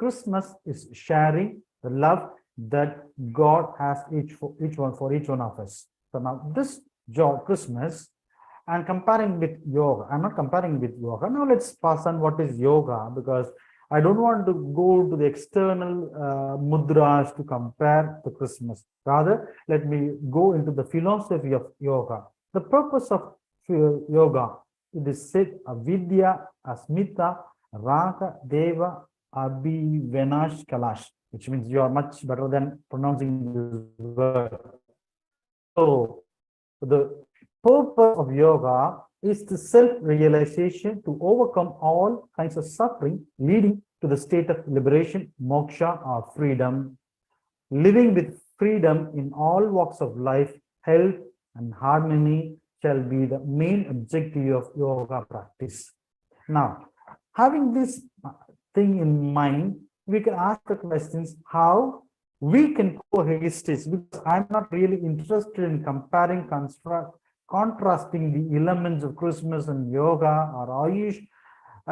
Christmas is sharing the love that God has each one of us. So now this Christmas, and comparing with yoga, I'm not comparing with yoga. Now let's pass on what is yoga, because I don't want to go to the external mudras to compare the Christmas. Rather, let me go into the philosophy of yoga. The purpose of yoga, it is said, avidya, asmita, raga, deva, abhivenash, kalash, which means you are much better than pronouncing this word. So, the purpose of yoga is the self-realization to overcome all kinds of suffering, leading to the state of liberation, moksha, or freedom. Living with freedom in all walks of life, health, and harmony shall be the main objective of yoga practice. Now, having this thing in mind, we can ask the questions how we can coexist, because I'm not really interested in comparing, contrasting the elements of Christmas and yoga or Ayush,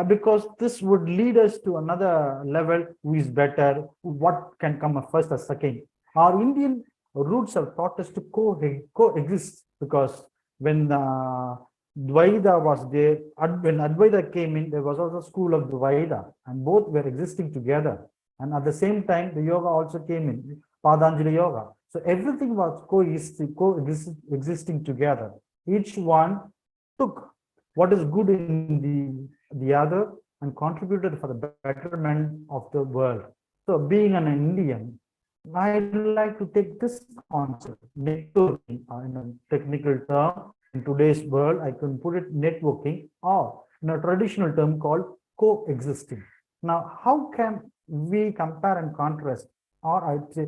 because this would lead us to another level, who is better, what can come first or second. Our Indian roots have taught us to coexist, because when Dvaita was there, when Advaita came in, there was also school of Dvaita, and both were existing together. And at the same time, the yoga also came in, Patanjali yoga. So everything was coexisting together. Each one took what is good in the other and contributed for the betterment of the world. So being an Indian, I'd like to take this concept, networking, in a technical term. In today's world, I can put it networking, or in a traditional term called coexisting. Now, how can we compare and contrast? Or I'd say,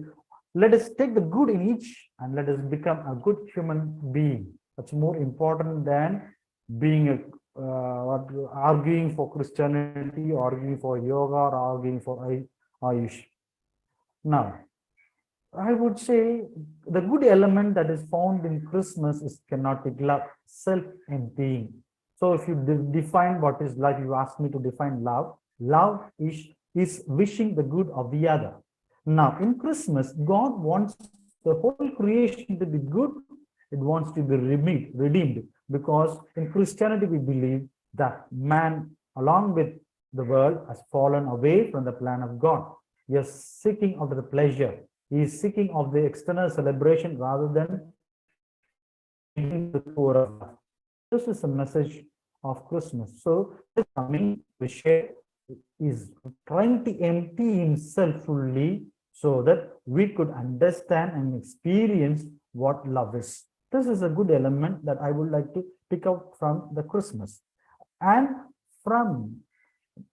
let us take the good in each and let us become a good human being. That's more important than being arguing for Christianity, arguing for yoga, or arguing for Ayush. Now, I would say the good element that is found in Christmas is kinetic love, self-emptying. So if you define what is love, you ask me to define love. Love is wishing the good of the other. Now, in Christmas, God wants the whole creation to be good. It wants to be redeemed, because in Christianity, we believe that man, along with the world, has fallen away from the plan of God. He is seeking after the pleasure. He is seeking of the external celebration rather than the core of life. This is the message of Christmas. So, this coming to share is trying to empty himself fully so that we could understand and experience what love is. This is a good element that I would like to pick out from the Christmas. And from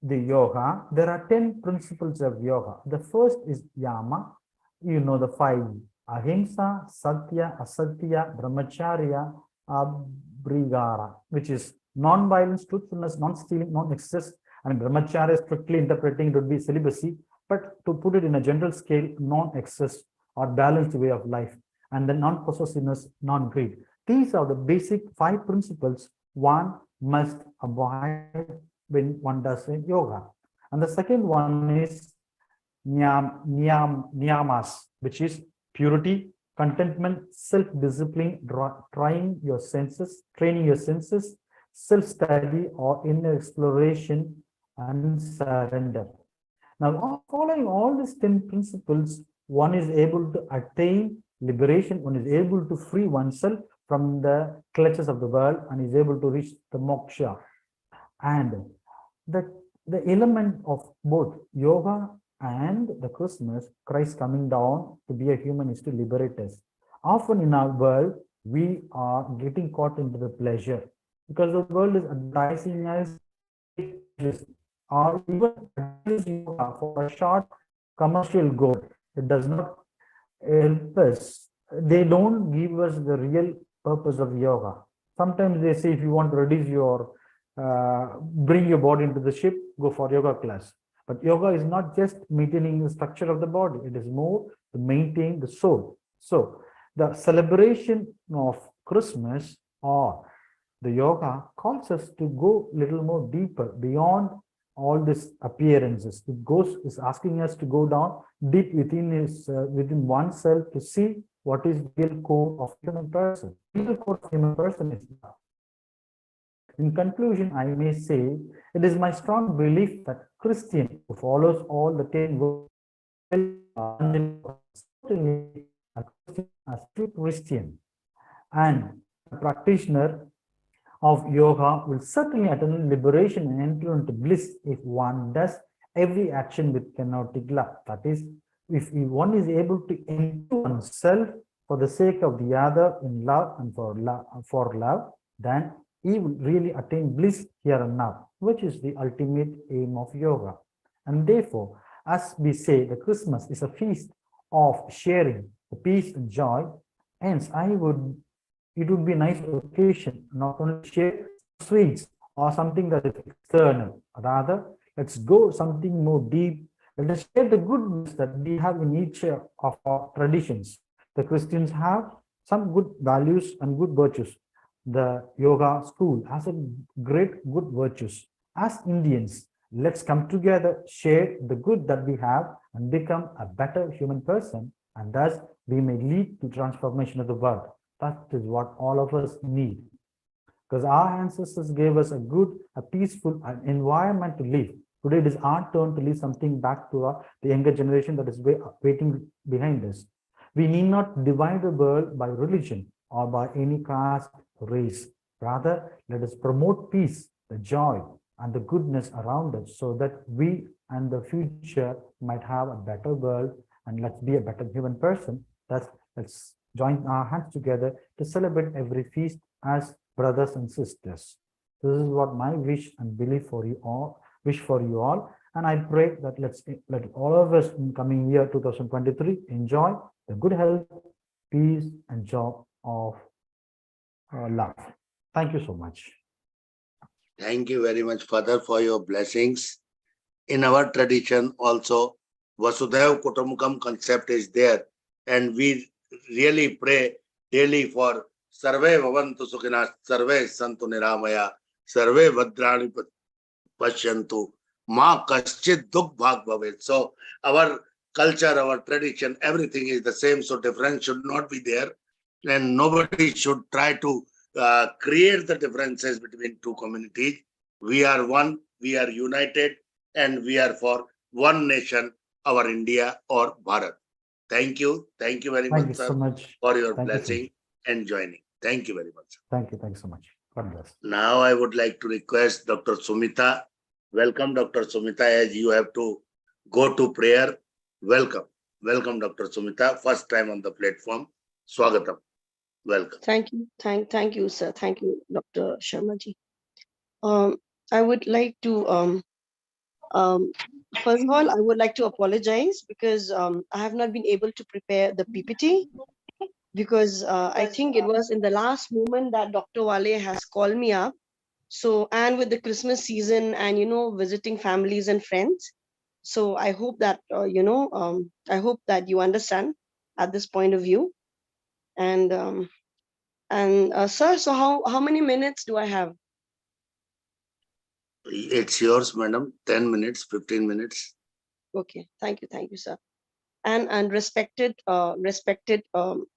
the yoga, there are 10 principles of yoga. The first is yama. You know the 5: ahimsa, satya, asatya, brahmacharya, abhrigara, which is non-violence, truthfulness, non-stealing, non-excess, and brahmacharya, strictly interpreting, it would be celibacy, but to put it in a general scale, non-excess or balanced way of life, and then non-possessiveness, non-greed. These are the basic 5 principles one must avoid when one does yoga. And the second one is niyamas, which is purity, contentment, self-discipline, training your senses, self-study or inner exploration, and surrender. Now, following all these 10 principles, one is able to attain liberation, one is able to free oneself from the clutches of the world, and is able to reach the moksha. And the element of both yoga and the Christmas, Christ coming down to be a human, is to liberate us. Often in our world, we are getting caught into the pleasure, because the world is advertising us, or even for a short commercial goal. It does not help us. They don't give us the real purpose of yoga. Sometimes they say, if you want to reduce your bring your body into the ship, go for yoga class. But yoga is not just maintaining the structure of the body, it is more to maintain the soul. So the celebration of Christmas or the yoga calls us to go a little more deeper beyond all these appearances. Is asking us to go down deep within oneself to see what is the real core of human person. The real core of human person is love. In conclusion, I may say it is my strong belief that Christian who follows all the 10 words certainly a Christian, a true Christian, and a practitioner of yoga will certainly attain liberation and enter into bliss if one does every action with kenotic love. That is, if one is able to empty oneself for the sake of the other in love and for love, then he will really attain bliss here and now, which is the ultimate aim of yoga. And therefore, as we say, the Christmas is a feast of sharing the peace and joy. Hence, it would be a nice occasion not only share sweets or something that is external, rather let's go something more deep. Let us share the goodness that we have in each of our traditions. The Christians have some good values and good virtues. The yoga school has a great good virtues. As Indians, let's come together, share the good that we have, and become a better human person, and thus we may lead to transformation of the world. That is what all of us need. Because our ancestors gave us a peaceful environment to live. Today it is our turn to leave something back to the younger generation that is waiting behind us. We need not divide the world by religion or by any caste, race. Rather, let us promote peace, the joy, and the goodness around us so that we and the future might have a better world, and let's be a better human person. Let's join our hands together to celebrate every feast as brothers and sisters. This is what my wish and belief for you all, and I pray that let all of us in coming year 2023 enjoy the good health, peace, and joy of love. Thank you so much. Thank you very much, Father, for your blessings. In our tradition also, Vasudhaiva Kutumbakam concept is there, and we really pray daily for Sarve Bhavantu Sukhina, Sarve Santu Niramaya, Sarve Bhadrani Pashyantu, Ma Kaschit Dukh Bhag Bhavet. So our culture, our tradition, everything is the same, so difference should not be there, and nobody should try to create the differences between two communities. We are one, we are united, and we are for one nation, our India or Bharat. Thank you very much, sir, for your blessing and joining. Thank you very much, sir. Thank you so much. God bless. Now I would like to request Dr. Sumita. Welcome, Dr. Sumita, as you have to go to prayer. Welcome, Dr. Sumita. First time on the platform. Swagatam. Welcome. Thank you. Thank you, sir. Thank you, Dr. Sharma-ji. I would like to, first of all, I would like to apologize because I have not been able to prepare the PPT because I think it was in the last moment that Dr. Wale has called me up. So, and with the Christmas season and, visiting families and friends. So I hope that, I hope that you understand at this point of view. And sir, so how many minutes do I have? It's yours, madam. 10 minutes, 15 minutes. Okay, thank you, sir. And respected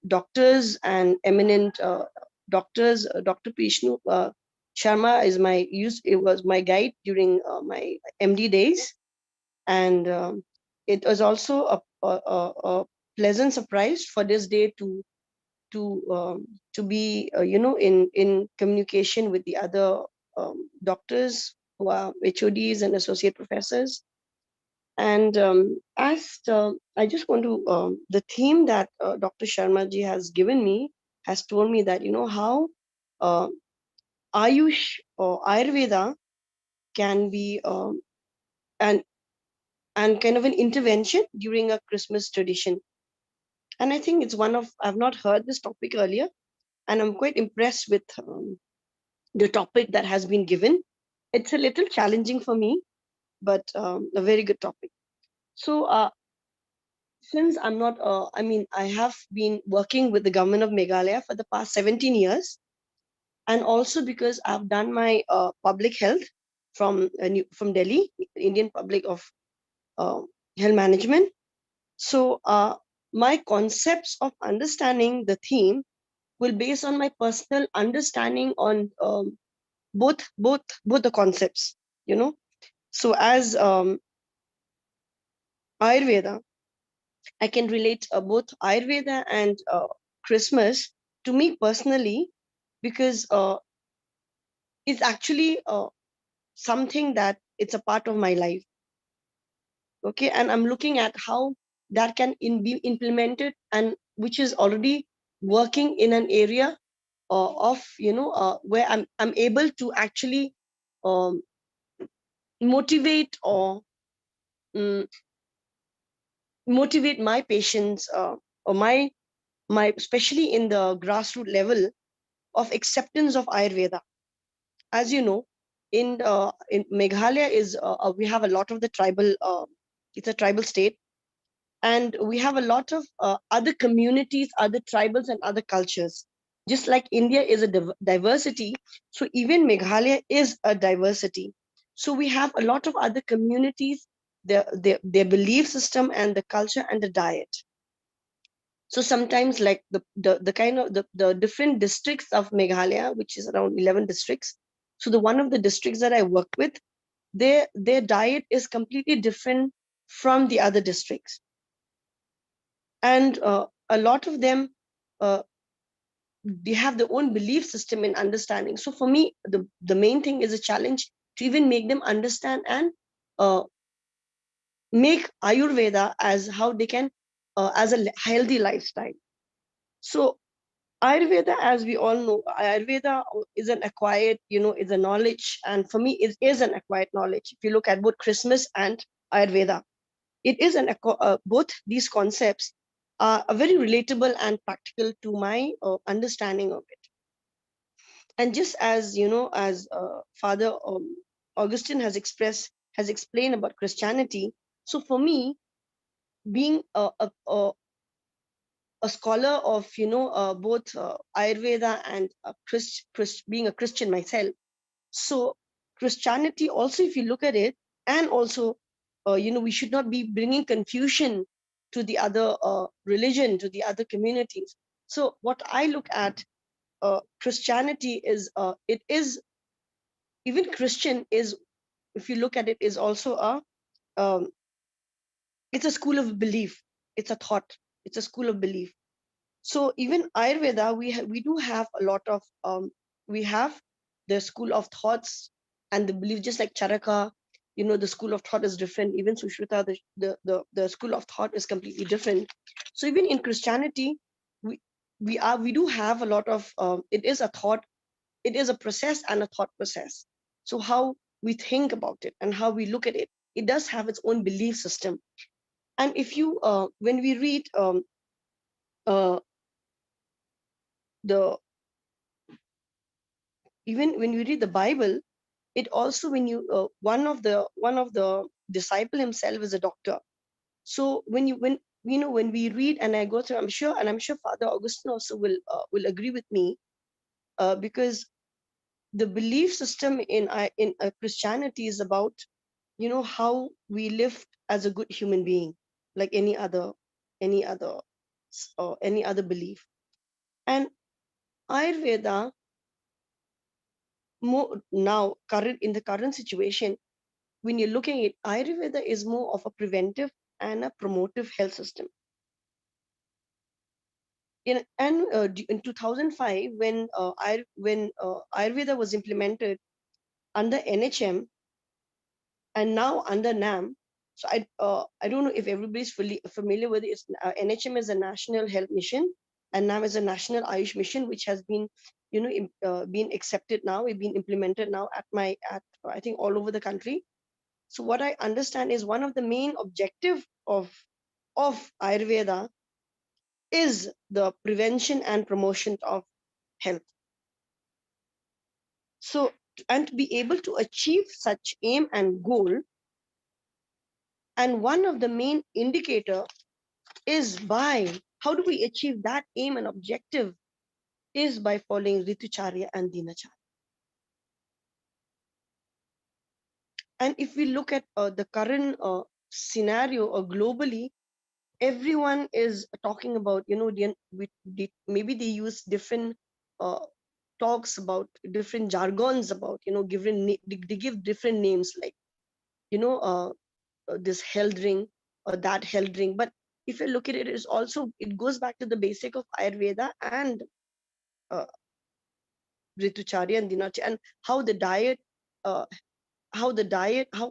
doctors and eminent doctors, Dr. Pishnu Sharma was my guide during my MD days, and it was also a pleasant surprise for this day to be in communication with the other doctors who are HODs and associate professors. And I just want to the theme that Dr. Sharma ji has given me has told me that how Ayush or Ayurveda can be and kind of an intervention during a Christmas tradition. And I think it's I've not heard this topic earlier, and I'm quite impressed with the topic that has been given. It's a little challenging for me, but a very good topic. So since I'm not, I have been working with the government of Meghalaya for the past 17 years, and also because I've done my public health from Delhi, Indian Public of Health Management. So my concepts of understanding the theme will base on my personal understanding on both the concepts, you know. So as Ayurveda, I can relate both Ayurveda and Christmas to me personally, because it's actually something that it's a part of my life. Okay, and I'm looking at how that can be implemented, and which is already working in an area of, you know, where I'm able to actually um, motivate or mm, motivate my patients, or my especially in the grassroots level of acceptance of Ayurveda. As you know, in Meghalaya is we have a lot of the tribal. It's a tribal state, and we have a lot of other communities, other tribals, and other cultures. Just like India is a diversity, so even Meghalaya is a diversity. So we have a lot of other communities, their belief system and the culture and the diet. So sometimes, like the kind of the different districts of Meghalaya, which is around 11 districts. So the one of the districts that I work with, their diet is completely different from the other districts, and a lot of them uh, they have their own belief system and understanding. So for me, the main thing is a challenge to even make them understand and uh, make Ayurveda as how they can as a healthy lifestyle. So Ayurveda, as we all know, Ayurveda is an acquired, you know, is a knowledge, and for me, it is an acquired knowledge. If you look at both Christmas and Ayurveda, it is both these concepts are very relatable and practical to my understanding of it. And just as you know, as Father Augustine has explained about Christianity. So for me, being a scholar of, you know, both Ayurveda and being a Christian myself. So Christianity also, if you look at it, and also, you know, we should not be bringing confusion to the other religion, to the other communities. So what I look at Christianity is, it is, even Christian is, if you look at it, is also um, it's a school of belief. It's a thought. It's a school of belief. So even Ayurveda, we do have a lot of we have the school of thoughts and the belief, just like Charaka, you know, the school of thought is different. Even Sushruta, the school of thought is completely different. So even in Christianity, we do have a lot of it is a thought, it is a process and a thought process. So how we think about it and how we look at it, it does have its own belief system. And if you when we read uh, the even when we read the Bible, it also, when you one of the disciple himself is a doctor. So when you know, when we read and I go through, I'm sure Father Augustine also will agree with me, because the belief system in Christianity is about, you know, how we live as a good human being, like any other any other belief. And Ayurveda, more now current in the current situation, when you're looking at Ayurveda, is more of a preventive and a promotive health system. In 2005, when Ayurveda was implemented under NHM and now under NAM. So I don't know if everybody's fully familiar with it. NHM is a National Health Mission, and NAM is a National AYUSH Mission, which has been, you know, been accepted now. It's been implemented now at I think all over the country. So what I understand is one of the main objective of Ayurveda is the prevention and promotion of health. So, and to be able to achieve such aim and goal, and one of the main indicator is by how do we achieve that aim and objective is by following Ritucharya and Dinacharya. And if we look at the current scenario or globally, everyone is talking about, maybe they use different uh, talks about different jargons about, they give different names like, you know, this health ring or that health ring. But if you look at it, it's also, it goes back to the basic of Ayurveda and uh, Ritucharya and Dinacharya, and how the diet, uh,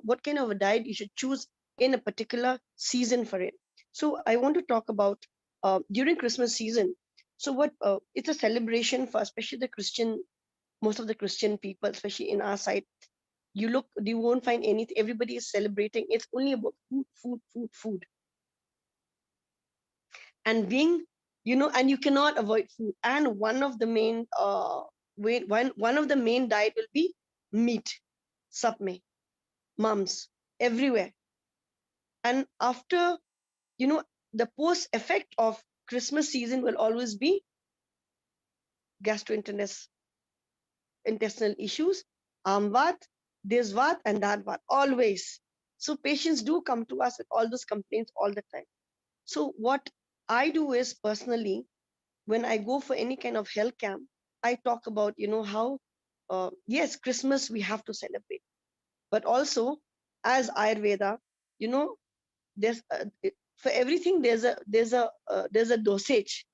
what kind of a diet you should choose in a particular season for it. So I want to talk about during Christmas season. So what it's a celebration for especially the Christian, most of the Christian people, especially in our side. You won't find anything. Everybody is celebrating. It's only about food, food, food, food, and being, and you cannot avoid food. And one of the main one of the main diet will be meat, subme, mums, everywhere. And after, you know, the post effect of Christmas season will always be gastrointestinal issues, amvat, this vat, and that vat, always. So patients do come to us with all those complaints all the time. So what I do is personally, when I go for any kind of health camp, I talk about, how, yes, Christmas we have to celebrate, but also as Ayurveda, you know, there's for everything there's a dosage,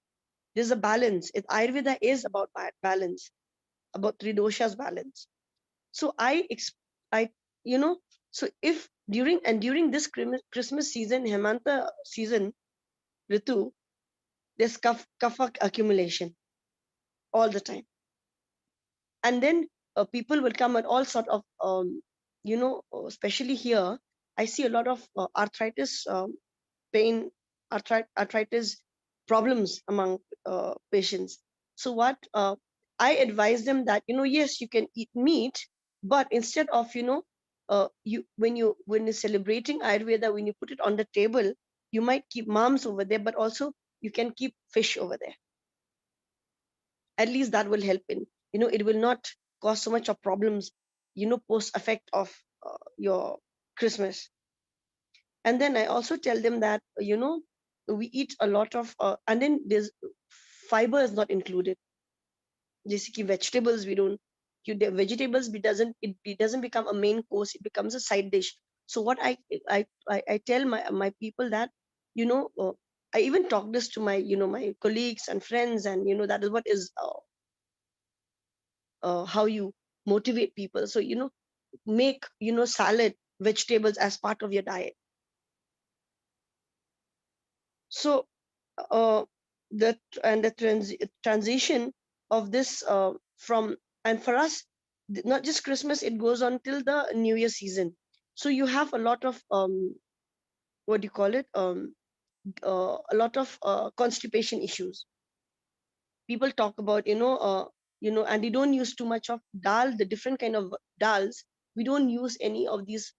there's a balance. Ayurveda is about balance, about three doshas balance. So I, you know, so if during this Christmas season, Hemanta season, Ritu, there's kapha accumulation all the time. And then people will come at all sort of, especially here, I see a lot of arthritis pain, arthritis problems among patients. So what I advise them that, yes, you can eat meat, but instead of, when you're celebrating Ayurveda, when you put it on the table, you might keep mams over there, but also you can keep fish over there. At least that will help in, it will not cause so much of problems, post effect of your Christmas. And then I also tell them that, we eat a lot of and then there's fiber is not included. Basically vegetables, we don't, the vegetables, it doesn't become a main course, it becomes a side dish. So what I tell my people that, you know uh, I even talk this to my, my colleagues and friends, and that is what is how you motivate people. So, make, salad, vegetables as part of your diet. So uh, the transition of this from, and for us, not just Christmas, it goes on till the New Year season. So you have a lot of what do you call it, a lot of constipation issues. People talk about, and they don't use too much of dal, the different kind of dals. We don't use any of these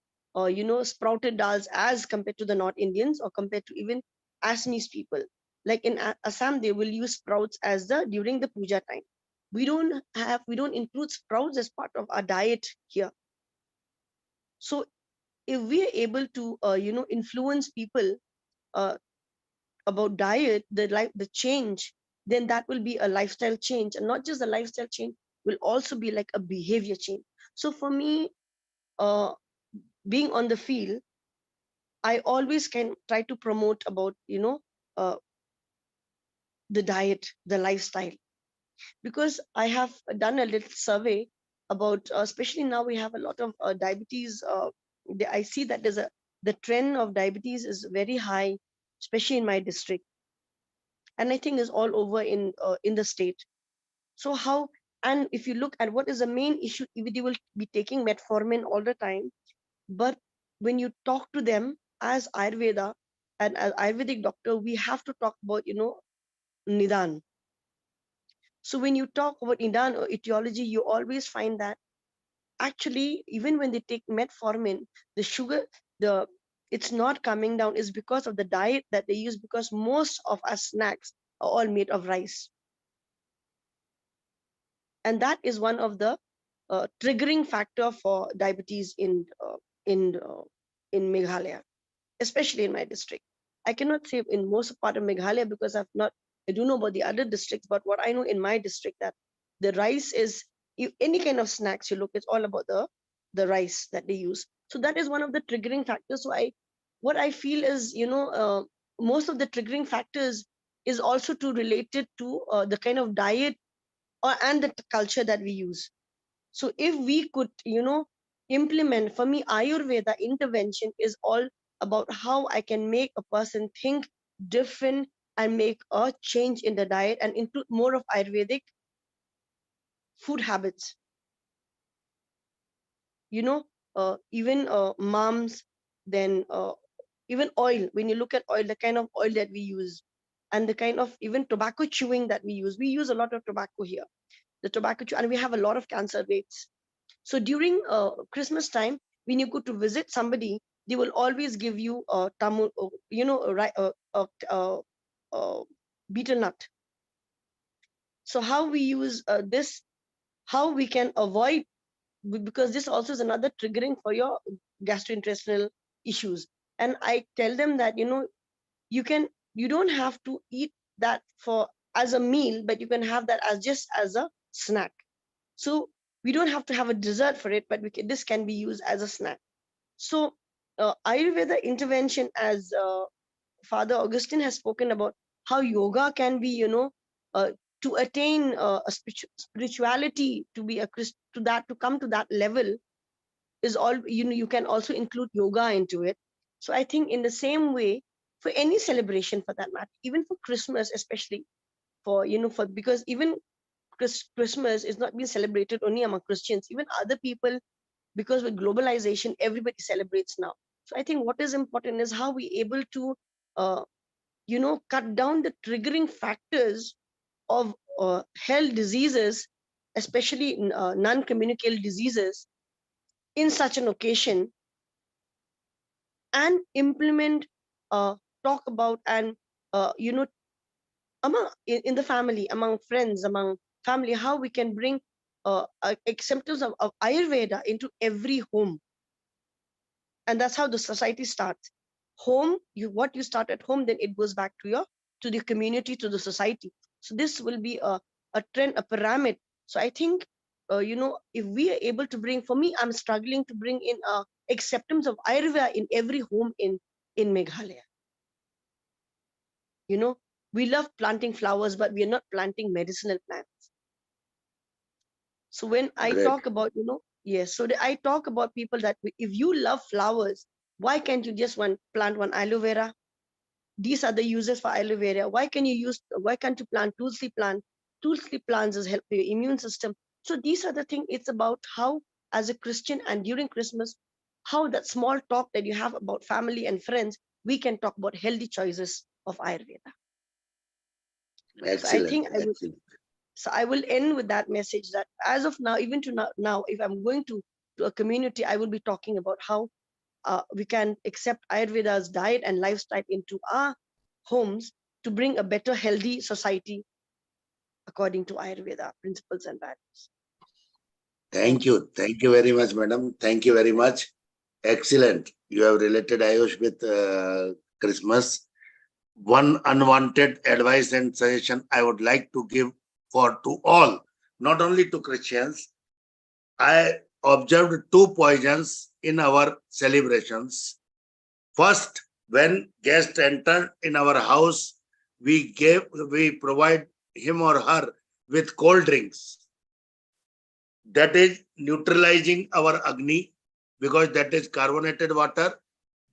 sprouted dals as compared to the North Indians, or compared to even Assamese people. Like in Assam, they will use sprouts as the during the puja time. We don't include sprouts as part of our diet here. So if we are able to influence people uh, about diet, the change, then that will be a lifestyle change. And not just a lifestyle change, will also be like a behavior change. So for me, uh, being on the field, I always can try to promote about, uh, the diet, the lifestyle. Because I have done a little survey about, especially now we have a lot of diabetes. I see that the trend of diabetes is very high, especially in my district, and I think is all over in the state. So how, and if you look at what is the main issue, they will be taking metformin all the time. But when you talk to them as Ayurveda and as Ayurvedic doctor, we have to talk about, Nidan. So when you talk about Nidan or etiology, you always find that actually, even when they take metformin, the sugar, the it's not coming down is because of the diet that they use, because most of our snacks are all made of rice. And that is one of the triggering factor for diabetes in Meghalaya, especially in my district. I cannot say in most part of Meghalaya because I don't know about the other districts, but what I know in my district that the rice is, any kind of snacks you look, it's all about the rice that they use. So that is one of the triggering factors. So what I feel is, most of the triggering factors is also to related to the kind of diet and the culture that we use. So if we could, implement, for me, Ayurveda intervention is all about how I can make a person think different and make a change in the diet and include more of Ayurvedic food habits. Even moms, then even oil. When you look at oil, the kind of oil that we use, and the kind of even tobacco chewing that we use a lot of tobacco here. The tobacco chew, and we have a lot of cancer rates. So during Christmas time, when you go to visit somebody, they will always give you a tamu, betel nut. So how we use this, how we can avoid, because this also is another triggering for your gastrointestinal issues. And I tell them that you don't have to eat that for as a meal, but you can have that as just as a snack. So we don't have to have a dessert for it, but this can be used as a snack. So Ayurveda intervention, as Father Augustine has spoken about, how yoga can be, to attain a spirituality, to be a Christ, to come to that level, is all, you can also include yoga into it. So I think in the same way, for any celebration for that matter, even for Christmas, especially because even Christmas is not being celebrated only among Christians, even other people, because with globalization, everybody celebrates now. So I think what is important is how we able to, uh, cut down the triggering factors of health diseases, especially non-communicable diseases, in such an occasion, and implement, talk about, and in the family, among friends, among family, how we can bring acceptance of Ayurveda into every home. And that's how the society starts. Home, what you start at home, then it goes back to the community, to the society. So this will be a trend, a pyramid. So I think, if we are able to bring, for me, I'm struggling to bring in acceptance of Ayurveda in every home in Meghalaya. We love planting flowers, but we are not planting medicinal plants. So when I Great. talk about, yes, so I talk about people that if you love flowers, why can't you just plant one aloe vera? These are the uses for aloe vera. Why can't you plant tulsi plant? Tulsi plants is help your immune system. So these are the things. It's about how, as a Christian, and during Christmas, how that small talk that you have about family and friends, we can talk about healthy choices of Ayurveda. So I Excellent. think I will end with that message, that as of now, even to now, if I'm going to a community, I will be talking about how we can accept Ayurveda's diet and lifestyle into our homes to bring a better, healthy society according to Ayurveda principles and values. Thank you. Thank you very much, madam. Thank you very much. Excellent. You have related Ayush with Christmas. One unwanted advice and suggestion I would like to give to all, not only to Christians. I observed two poisons in our celebrations. First, when guests enter in our house, we provide him or her with cold drinks. That is neutralizing our Agni, because that is carbonated water.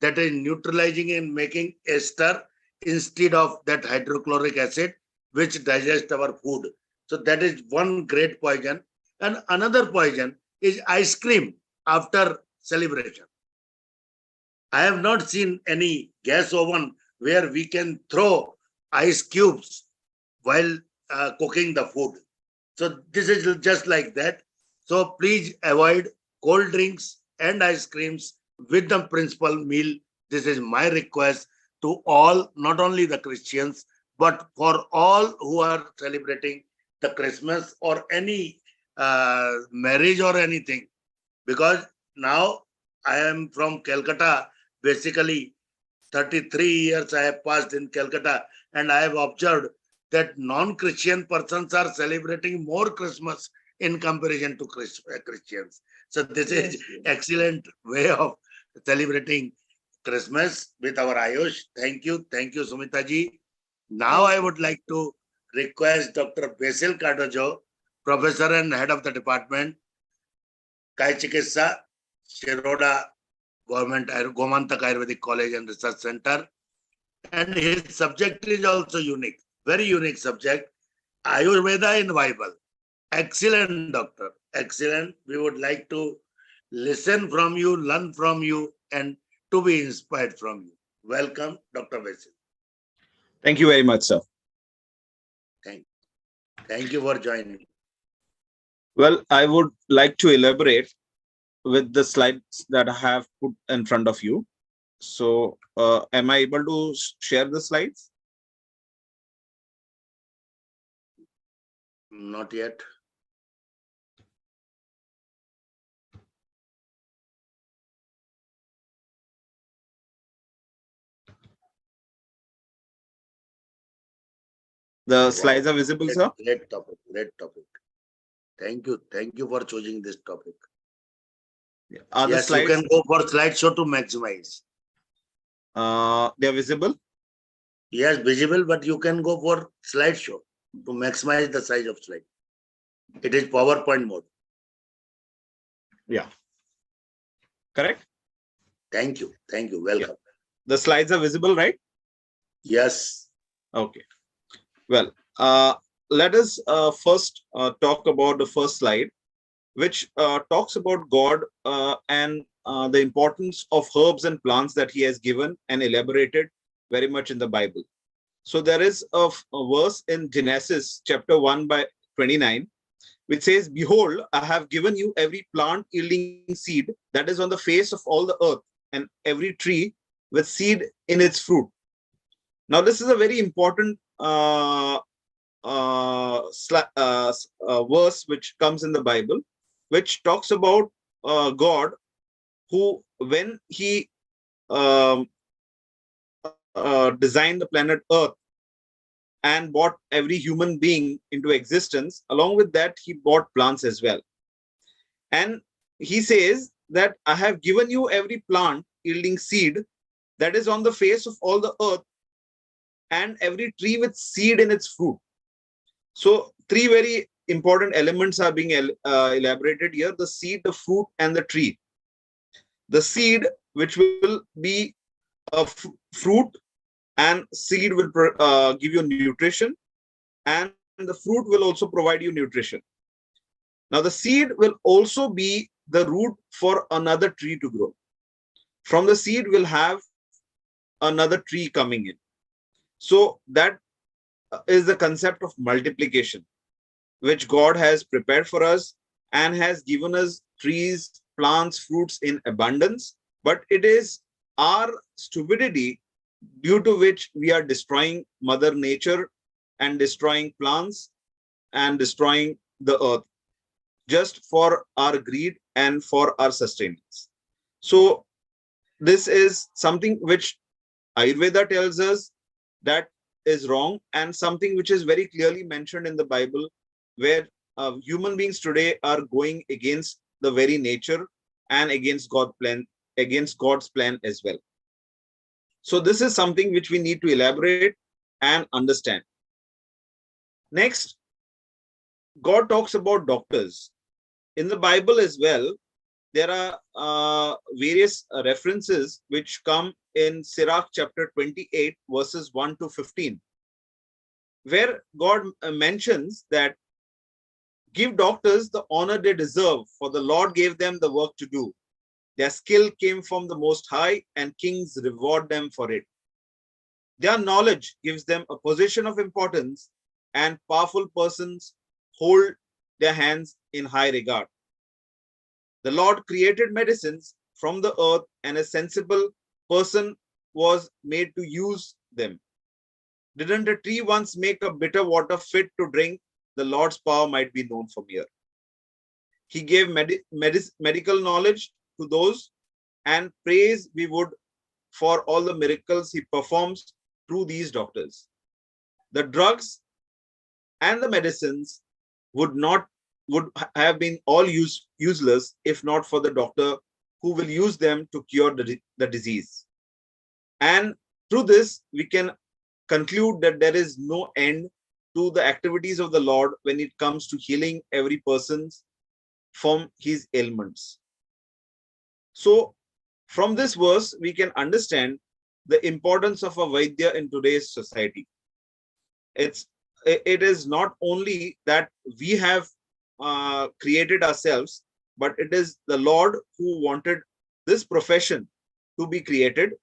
That is neutralizing and making ester instead of that hydrochloric acid, which digests our food. So that is one great poison. And another poison is ice cream after celebration. I have not seen any gas oven where we can throw ice cubes while cooking the food. So this is just like that. So please avoid cold drinks and ice creams with the principal meal. This is my request to all, not only the Christians, but for all who are celebrating the Christmas or any marriage or anything. Because now I am from Calcutta. Basically, 33 years I have passed in Calcutta, and I have observed that non-Christian persons are celebrating more Christmas in comparison to Christians. So this is excellent way of celebrating Christmas with our Ayush. Thank you, Sumita ji. Now I would like to request Dr. Basil Cardojo, Professor and Head of the Department, Kai Chikitsa, Shiroda Government Gomantak Ayurvedic College and Research Center. And his subject is also unique, very unique subject, Ayurveda in Bible. Excellent, doctor. Excellent. We would like to listen from you, learn from you, and to be inspired from you. Welcome, Dr. Basil. Thank you very much, sir. Thank you for joining. Well, I would like to elaborate with the slides that I have put in front of you. So, am I able to share the slides? Not yet. The slides are visible, sir? Great topic, great topic. Thank you for choosing this topic. Yes, you can go for slideshow to maximize. They are visible? Yes, visible, but you can go for slideshow to maximize the size of slide. It is PowerPoint mode. Yeah. Correct? Thank you. Welcome. Yeah. The slides are visible, right? Yes. Okay. Well, let us first talk about the first slide, which talks about God and the importance of herbs and plants that he has given and elaborated very much in the Bible. So there is a verse in Genesis chapter 1 by 29, which says, "Behold, I have given you every plant yielding seed that is on the face of all the earth, and every tree with seed in its fruit." Now, this is a very important verse which comes in the Bible, which talks about God, who, when he designed the planet Earth and brought every human being into existence, along with that, he brought plants as well. And he says that I have given you every plant yielding seed that is on the face of all the earth, and every tree with seed in its fruit. So three very important elements are being elaborated here: the seed, the fruit, and the tree. The seed, which will be a fruit, and seed will give you nutrition, and the fruit will also provide you nutrition. Now the seed will also be the root for another tree to grow. From the seed will have another tree coming in. So that is the concept of multiplication, which God has prepared for us and has given us trees, plants, fruits in abundance. But it is our stupidity due to which we are destroying Mother Nature and destroying plants and destroying the earth, just for our greed and for our sustenance. So this is something which Ayurveda tells us that is wrong, and something which is very clearly mentioned in the Bible, where human beings today are going against the very nature and against God's plan as well. So this is something which we need to elaborate and understand. Next, God talks about doctors. In the Bible as well, there are various references which come in Sirach chapter 28, verses 1 to 15, where God mentions that give doctors the honor they deserve, for the Lord gave them the work to do. Their skill came from the Most High, and kings reward them for it. Their knowledge gives them a position of importance, and powerful persons hold their hands in high regard. The Lord created medicines from the earth, and a sensible person was made to use them. Didn't a tree once make a bitter water fit to drink? The Lord's power might be known from here. He gave medical knowledge to those and praise we would for all the miracles he performs through these doctors. The drugs and the medicines would have been all useless if not for the doctor who will use them to cure the disease. And through this, we can conclude that there is no end to the activities of the Lord when it comes to healing every person from his ailments. So from this verse, we can understand the importance of a Vaidya in today's society. It is not only that we have created ourselves, but it is the Lord who wanted this profession to be created,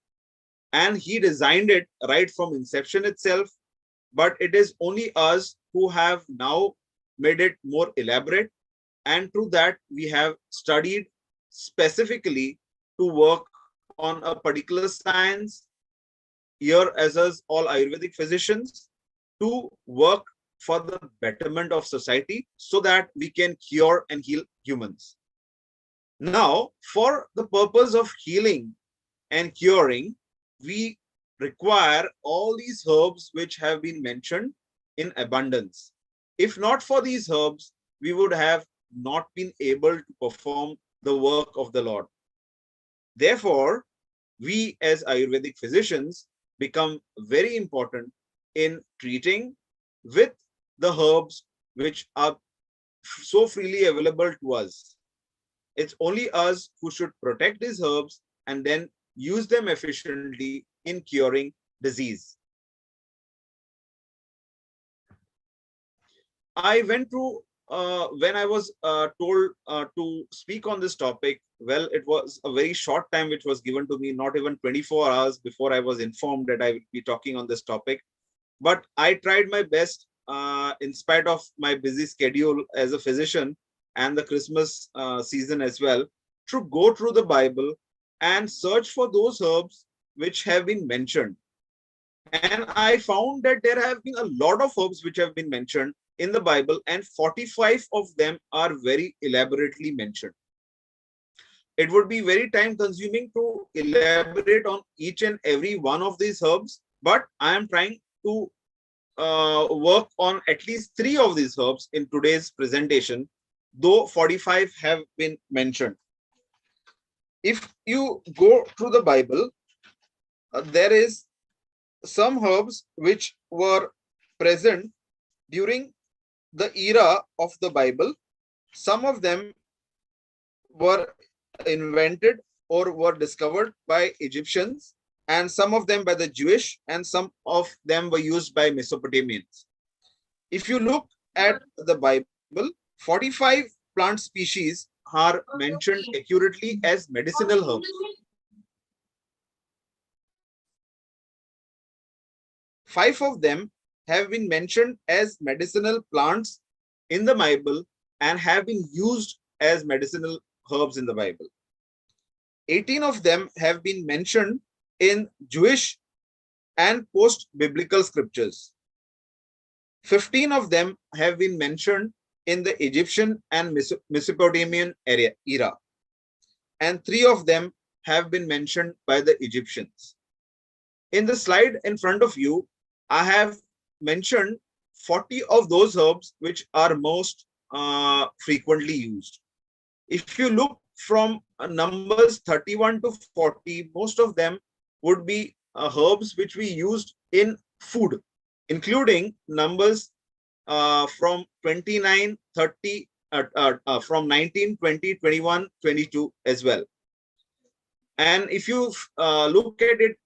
and he designed it right from inception itself. But it is only us who have now made it more elaborate, and through that we have studied specifically to work on a particular science here as us all Ayurvedic physicians, to work for the betterment of society so that we can cure and heal humans. Now, for the purpose of healing and curing, we require all these herbs which have been mentioned in abundance. If not for these herbs, we would have not been able to perform the work of the Lord. Therefore, we as Ayurvedic physicians become very important in treating with the herbs which are so freely available to us. It's only us who should protect these herbs and then use them efficiently in curing disease. I went through, when I was told to speak on this topic, well, it was a very short time which was given to me, not even 24 hours before I was informed that I would be talking on this topic. But I tried my best, in spite of my busy schedule as a physician and the Christmas season as well, to go through the Bible and search for those herbs which have been mentioned. And I found that there have been a lot of herbs which have been mentioned in the Bible, and 45 of them are very elaborately mentioned. It would be very time consuming to elaborate on each and every one of these herbs, but I am trying to work on at least 3 of these herbs in today's presentation, though 45 have been mentioned. If you go through the Bible, there is some herbs which were present during the era of the Bible. Some of them were invented or were discovered by Egyptians, and some of them by the Jewish, and some of them were used by Mesopotamians. If you look at the Bible, 45 plant species are mentioned accurately as medicinal herbs. 5 of them have been mentioned as medicinal plants in the Bible and have been used as medicinal herbs in the Bible. 18 of them have been mentioned in Jewish and post-biblical scriptures. 15 of them have been mentioned in the Egyptian and Mesopotamian era. And 3 of them have been mentioned by the Egyptians. In the slide in front of you, I have mentioned 40 of those herbs which are most frequently used. If you look from numbers 31 to 40, most of them would be herbs which we used in food, including numbers from 29, 30, from 19, 20, 21, 22 as well. And if you look at it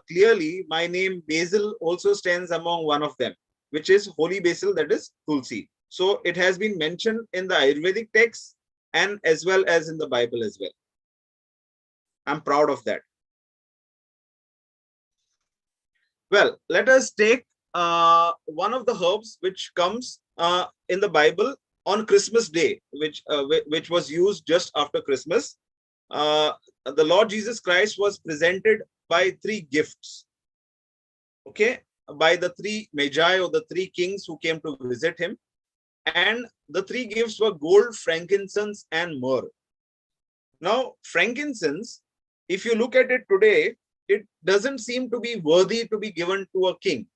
clearly, my name Basil also stands among one of them, which is holy basil, that is Tulsi. So it has been mentioned in the Ayurvedic texts and as well as in the Bible as well. I'm proud of that. Well, let us take one of the herbs which comes in the Bible on Christmas Day, which was used just after Christmas. The Lord Jesus Christ was presented by 3 gifts, okay, by the 3 magi or the 3 kings who came to visit him. And the 3 gifts were gold, frankincense, and myrrh. Now, frankincense if you look at it today, it doesn't seem to be worthy to be given to a king.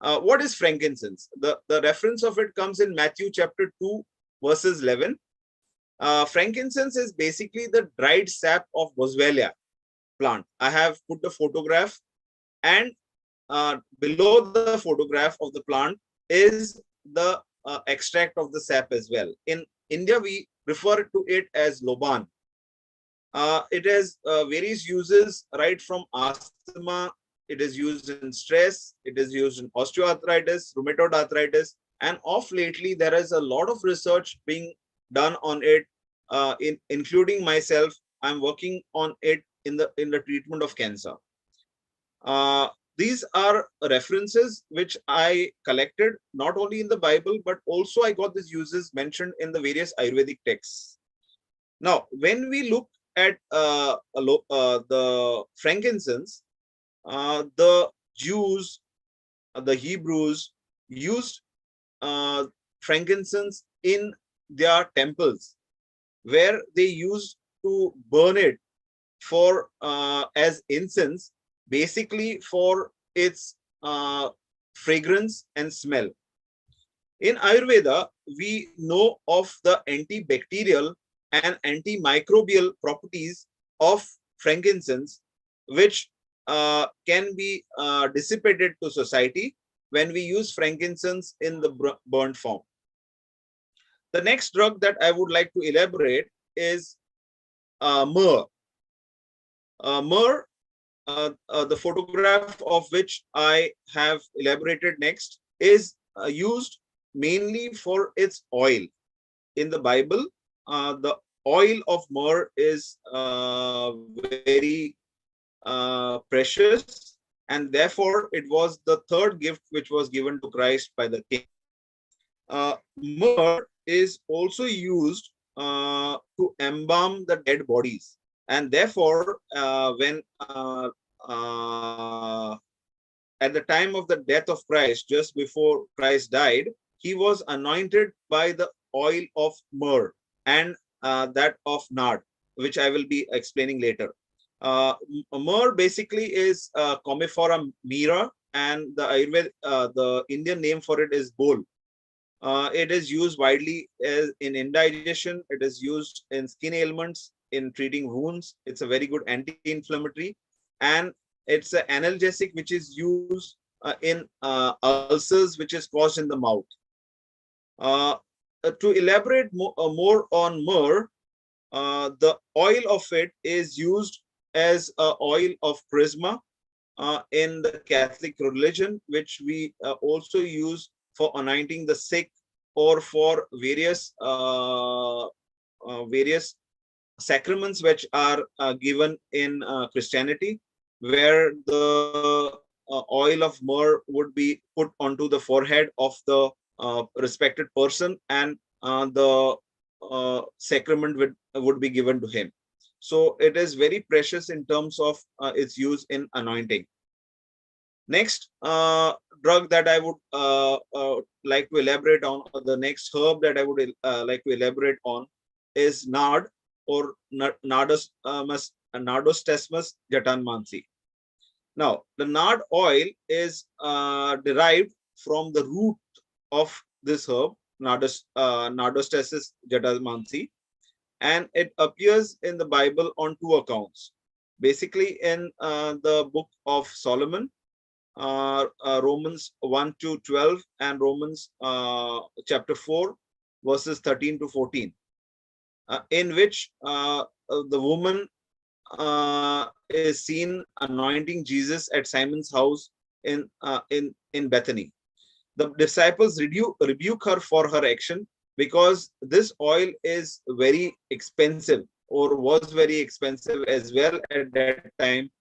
What is frankincense? The reference of it comes in Matthew chapter 2, verses 11. Frankincense is basically the dried sap of boswellia plant. I have put the photograph, and below the photograph of the plant is the extract of the sap as well. In India, we refer to it as loban. It has various uses, right from asthma. It is used in stress. It is used in osteoarthritis, rheumatoid arthritis, and of lately there is a lot of research being done on it. Including myself, I'm working on it in the treatment of cancer. These are references which I collected not only in the Bible, but also I got these uses mentioned in the various Ayurvedic texts. Now, when we look at the frankincense, the Jews, the Hebrews used frankincense in their temples, where they used to burn it for as incense, basically for its fragrance and smell. In Ayurveda, we know of the antibacterial and antimicrobial properties of frankincense, which can be dissipated to society when we use frankincense in the burnt form. The next drug that I would like to elaborate is myrrh. Myrrh, the photograph of which I have elaborated next, is used mainly for its oil. In the Bible, the oil of myrrh is very precious, and therefore it was the third gift which was given to Christ by the king. Myrrh is also used to embalm the dead bodies, and therefore when at the time of the death of Christ, just before Christ died, he was anointed by the oil of myrrh and that of nard, which I will be explaining later. Myrrh basically is Commiphora myrrha, and the Indian name for it is bol. It is used widely in indigestion. It is used in skin ailments, in treating wounds. It's a very good anti-inflammatory, and it's an analgesic which is used in ulcers which is caused in the mouth. To elaborate more on myrrh, the oil of it is used as a oil of charisma in the Catholic religion, which we also use for anointing the sick, or for various various sacraments which are given in Christianity, where the oil of myrrh would be put onto the forehead of the respected person, and the sacrament would be given to him. So it is very precious in terms of its use in anointing. Next drug that I would like to elaborate on, or the next herb that I would like to elaborate on, is nard, or Nardostesmus jatanmansi. Now, the nard oil is derived from the root of this herb, Nardostesmus jatanmansi, and it appears in the Bible on two accounts. Basically, in the book of Solomon, Romans 1 to 12, and Romans chapter 4, verses 13 to 14, in which the woman is seen anointing Jesus at Simon's house in Bethany. The disciples rebuke her for her action, because this oil is very expensive, or was very expensive as well at that time,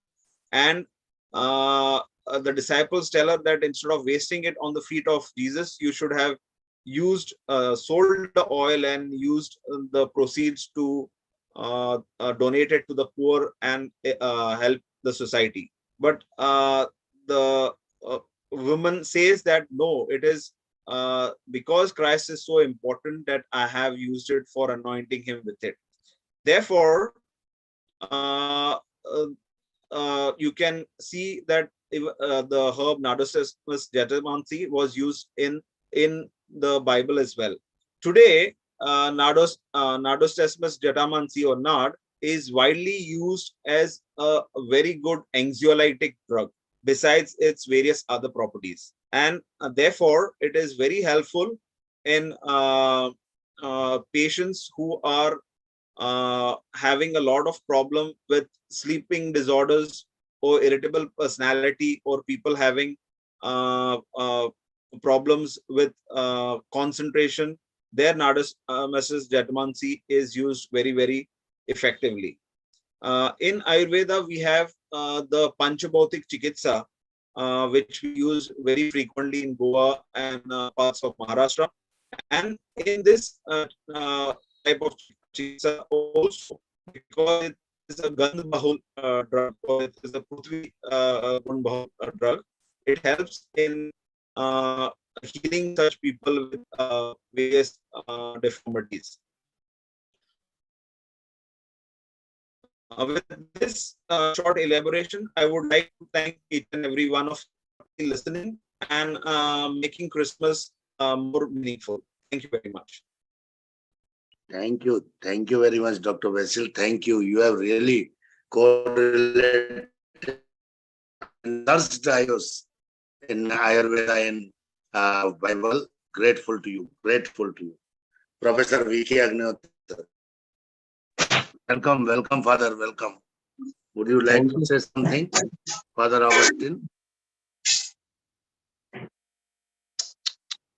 and the disciples tell her that instead of wasting it on the feet of Jesus, you should have used sold the oil and used the proceeds to donate it to the poor and help the society. But the woman says that no, it is because Christ is so important that I have used it for anointing him with it. Therefore, you can see that the herb Nardosesmus jetamansi was used in the Bible as well. Today, Nardosesmus jetamansi or nard is widely used as a very good anxiolytic drug, besides its various other properties, and therefore it is very helpful in patients who are having a lot of problem with sleeping disorders or irritable personality, or people having problems with concentration. Their Nardosesmus jetamansi is used very effectively. In Ayurveda, we have the Panchabautik Chikitsa, which we use very frequently in Goa and parts of Maharashtra. And in this type of chikitsa also, because it is a Gandh Bahul drug, or it is a Prithvi Gun Bahul drug, it helps in healing such people with various deformities. With this short elaboration, I would like to thank each and every one of you listening and making Christmas more meaningful. Thank you very much. Thank you. Thank you very much, Dr. Vasil. Thank you. You have really correlated nursed IOS in Ayurveda and Bible. Grateful to you. Grateful to you. Professor V.K. Agnihotra. Welcome, Father. Welcome. Would you like to say something, Father Augustine?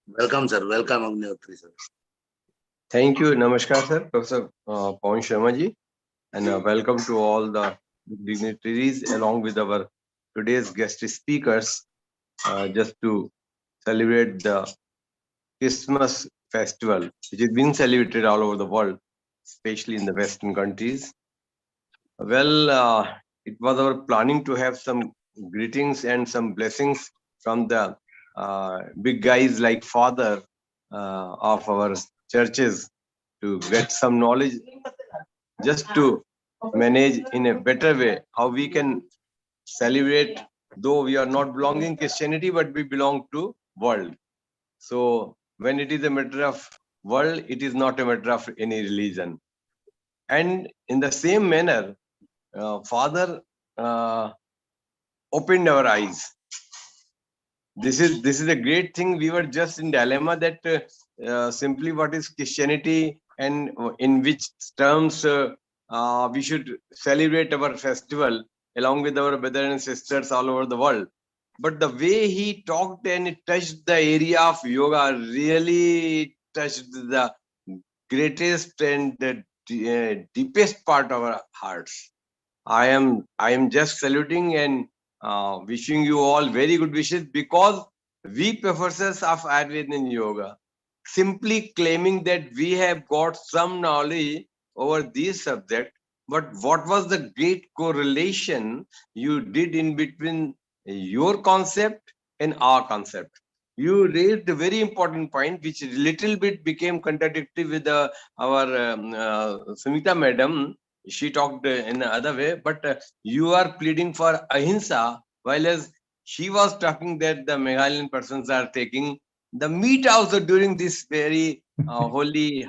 Welcome, sir. Welcome, Agnihotri, sir. Thank you. Namaskar, sir. Professor Pawan Sharma ji. And welcome to all the dignitaries along with our today's guest speakers, just to celebrate the Christmas festival, which is being celebrated all over the world, especially in the Western countries. Well, it was our planning to have some greetings and some blessings from the big guys like Father of our churches, to get some knowledge, just to manage in a better way how we can celebrate, though we are not belonging Christianity, but we belong to world. So when it is a matter of world, it is not a matter of any religion. And in the same manner, Father opened our eyes. This is a great thing. We were just in dilemma that simply what is Christianity and in which terms we should celebrate our festival along with our brothers and sisters all over the world. But the way he talked and it touched the area of yoga really touched the greatest and the deepest part of our hearts. I am just saluting and wishing you all very good wishes, because we professors of Ayurveda and Yoga simply claiming that we have got some knowledge over these subjects, but what was the great correlation you did in between your concept and our concept? You raised a very important point, which a little bit became contradictory with our Sumita madam. She talked in another way, but you are pleading for ahimsa, while as she was talking that the Meghalayan persons are taking the meat also during this very holy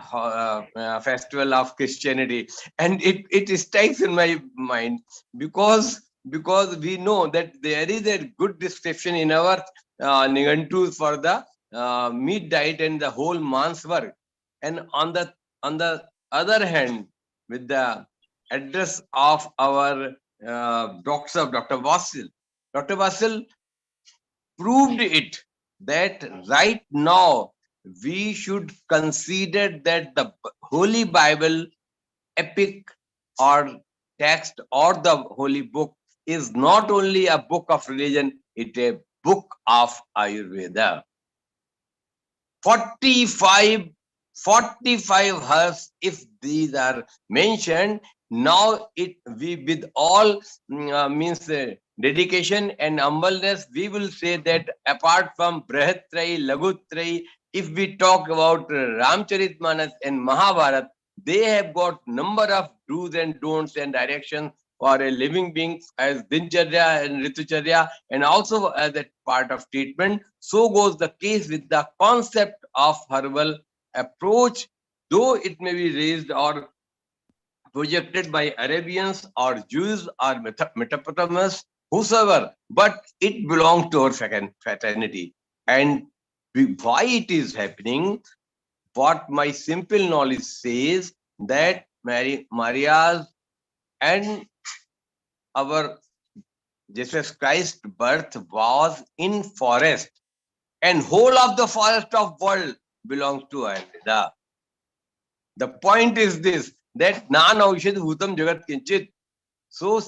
festival of Christianity. And it strikes in my mind, because we know that there is a good description in our Nigantus for the meat diet and the whole man's work. And on the other hand, with the address of our Dr. Vasil. Dr. Vasil proved it that right now we should consider that the Holy Bible, epic or text or the Holy Book is not only a book of religion, it is a book of Ayurveda. 45 herbs, if these are mentioned, now we with all means dedication and humbleness, we will say that apart from Brahatrayi, Lagutrayi, if we talk about Ramcharitmanas and Mahabharata, they have got number of do's and don'ts and directions for a living being as Dincharya and Ritucharya, and also as a part of treatment. So goes the case with the concept of herbal approach, though it may be raised or projected by Arabians or Jews or Mesopotamians, whosoever, but it belongs to our fraternity. And why it is happening, what my simple knowledge says, that Maria's and our Jesus Christ's birth was in forest, and whole of the forest of world belongs to Ayurveda. The point is this, that nan aushad bhutam jagat kinchit. So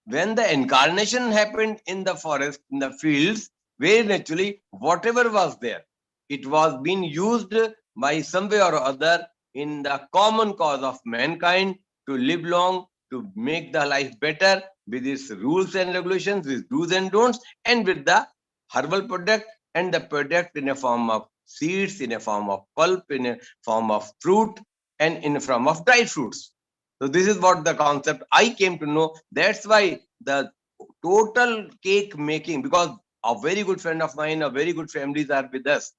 when the incarnation happened in the forest, in the fields, where naturally whatever was there, it was being used by some way or other in the common cause of mankind to live long, to make the life better with its rules and regulations, with do's and don'ts, and with the herbal product and the product in a form of seeds, in a form of pulp, in a form of fruit, and in a form of dried fruits. So this is what the concept I came to know. That's why the total cake making, because a very good friend of mine, a very good families are with us,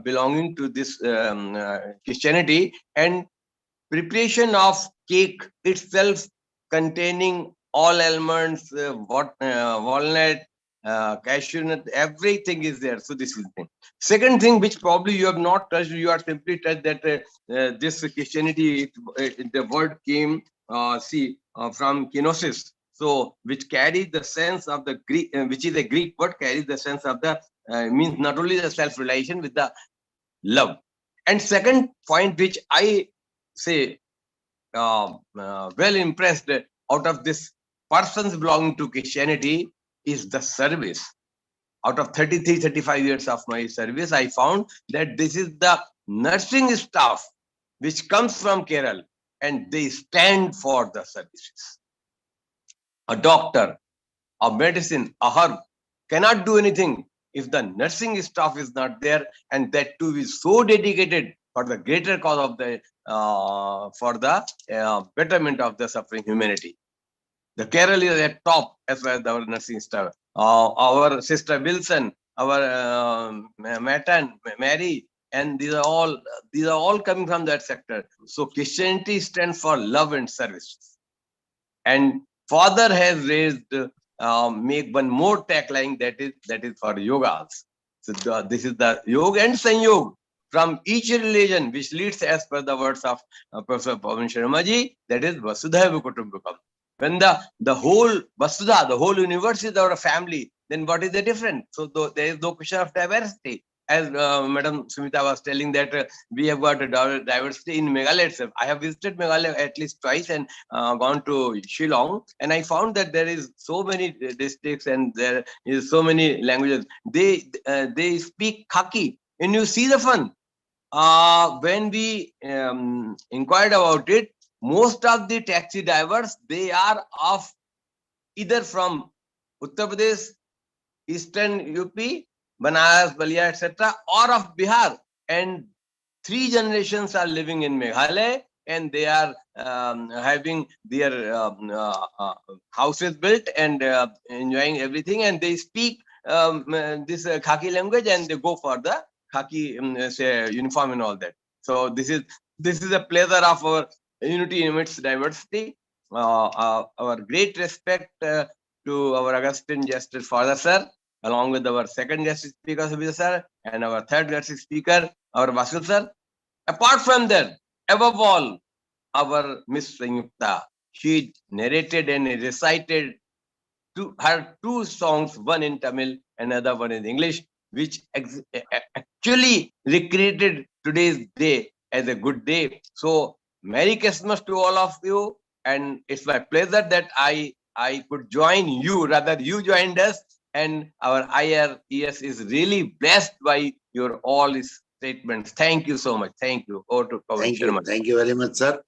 belonging to this Christianity, and preparation of cake itself containing all almonds, walnut, cashew nut, everything is there. So this is the thing. Second thing, which probably you have not touched, you are simply touched that this Christianity, the word came, from kenosis. So which carries the sense of the Greek, which is a Greek word, carries the sense of the, means not only the self-relation with the love. And second point, which I say, well impressed out of this persons belonging to Christianity, is the service. Out of 33, 35 years of my service, I found that this is the nursing staff which comes from Kerala, and they stand for the services. A doctor, a medicine, a herb cannot do anything if the nursing staff is not there, and that too is so dedicated for the greater cause of the for the betterment of the suffering humanity. The Kerala is at top as far as our nursing staff. Our sister Wilson, our Matan, Mary, and these are all coming from that sector. So Christianity stands for love and service. And Father has raised, make one more tagline, that is for yogas. So this is the yoga and sanyog from each religion, which leads as per the words of Professor Pavan Sharmaji, that is Vasudhaiva Kutumbakam. When the whole Vasudha, the whole universe is our family, then what is the difference? So there is no question of diversity. As Madam Sumita was telling that we have got a diversity in Meghalaya itself. I have visited Meghalaya at least twice and gone to Shillong, and I found that there is so many districts and there is so many languages. They speak Khaki, and you see the fun. When we inquired about it, most of the taxi drivers, they are of either from Uttar Pradesh, Eastern UP, Banaras, Balia, etc., or of Bihar. And 3 generations are living in Meghalaya, and they are having their houses built and enjoying everything. And they speak this Khaki language, and they go for the Khaki uniform and all that. So this is a pleasure of our unity in its diversity. Our great respect to our Augustine Justice Father Sir, along with our second Justice Speaker Subhita Sir, and our third Justice Speaker, our Vasu Sir. Apart from that, above all, our Miss Sanyukta, she narrated and recited her 2 songs, one in Tamil, another one in English, which actually recreated today's day as a good day. So Merry Christmas to all of you, and it's my pleasure that I could join you, rather you joined us, and our IRES is really blessed by your all statements. Thank you so much. Thank you. Over to Pawan Sharma. Thank you very much, sir.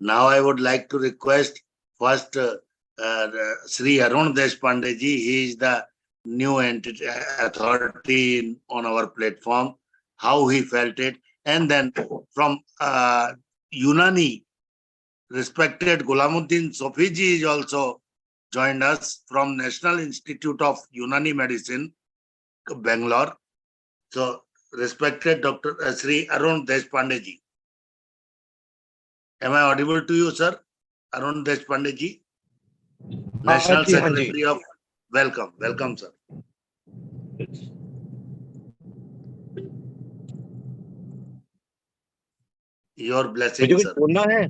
Now I would like to request first Sri Arun Deshpande ji. He is the new entity, authority on our platform, how he felt it. And then from Unani respected Gulamuddin Sofiji is also joined us from National Institute of Unani Medicine, Bangalore. So, respected Dr. Sri Arun Deshpande ji. Am I audible to you, sir? Arun Deshpande ji, National Secretary of. Welcome, welcome, sir. Your blessing, sir. बोलना है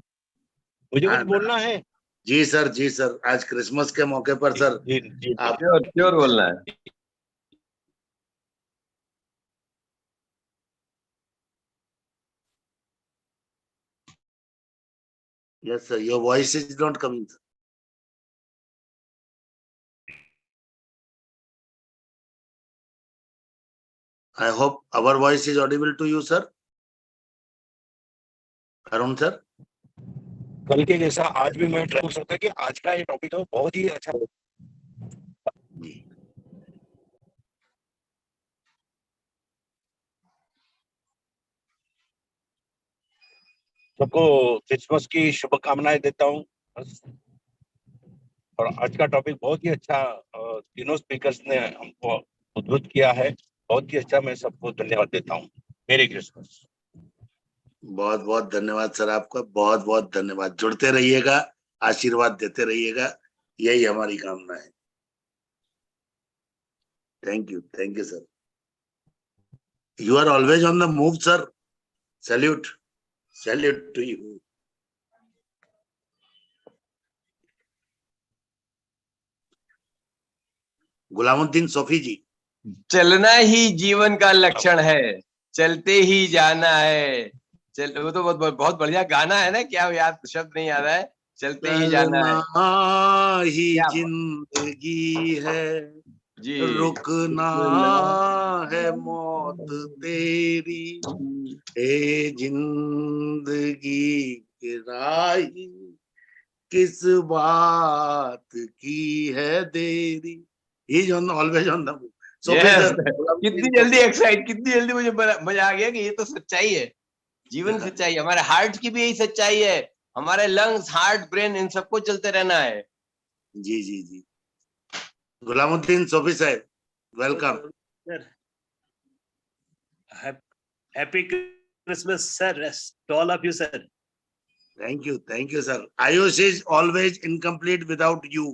मुझे हाँ, कुछ बोलना है जी sir आज Christmas के मौके पर सर आप श्योर बोलना है yes sir, your voice is not coming, sir. I hope our voice is audible to you, sir. Arun sir. कल के जैसा आज भी मैं ट्राई कर सकता कि आज का ये टॉपिक है बहुत ही अच्छा सबको क्रिसमस की शुभकामनाएं देता हूँ और आज का टॉपिक बहुत ही अच्छा तीनों स्पीकर्स ने हमको उद्धृत किया है बहुत ही अच्छा मैं सबको धन्यवाद देता हूँ मेरी क्रिसमस बहुत बहुत धन्यवाद सर आपका बहुत बहुत धन्यवाद जुड़ते रहिएगा आशीर्वाद देते रहिएगा यही हमारी कामना है thank you sir you are always on the move sir salute to you Ghulamuddin Sofi ji चलना ही जीवन का लक्षण है चलते ही जाना है वो तो बहुत बढ़िया गाना है ना क्या याद शब्द नहीं याद है चलते ही जाना है ही जिंदगी है जी रुकना है मौत तेरी ए जिंदगी की राही किस बात की है देरी He's always on the move. So कितनी जल्दी एक्साइट कितनी जल्दी मुझे मजा आ गया कि ये तो सच्चाई है जीवन सच्चाई हमारे हार्ट की भी यही सच्चाई है हमारे लंग्स हार्ट ब्रेन इन सबको चलते रहना है जी गुलामुद्दीन सोफी साहब welcome happy Christmas sir to all of you sir thank you sir Ayush is always incomplete without you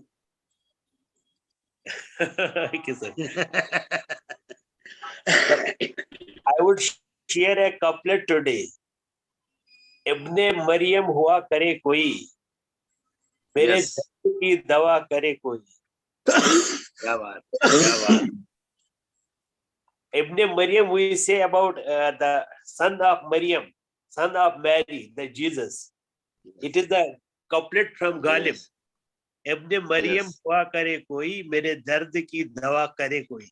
thank you sir I would share a couplet today इब्ने मरियम हुआ करे कोई मेरे दर्द की दवा करे कोई क्या बात Ibn Maryam, we say about the son of Maryam, son of Mary, the Jesus. It is the couplet from Ghalib. Ibn Maryam हुआ करे कोई मेरे दर्द की दवा करे कोई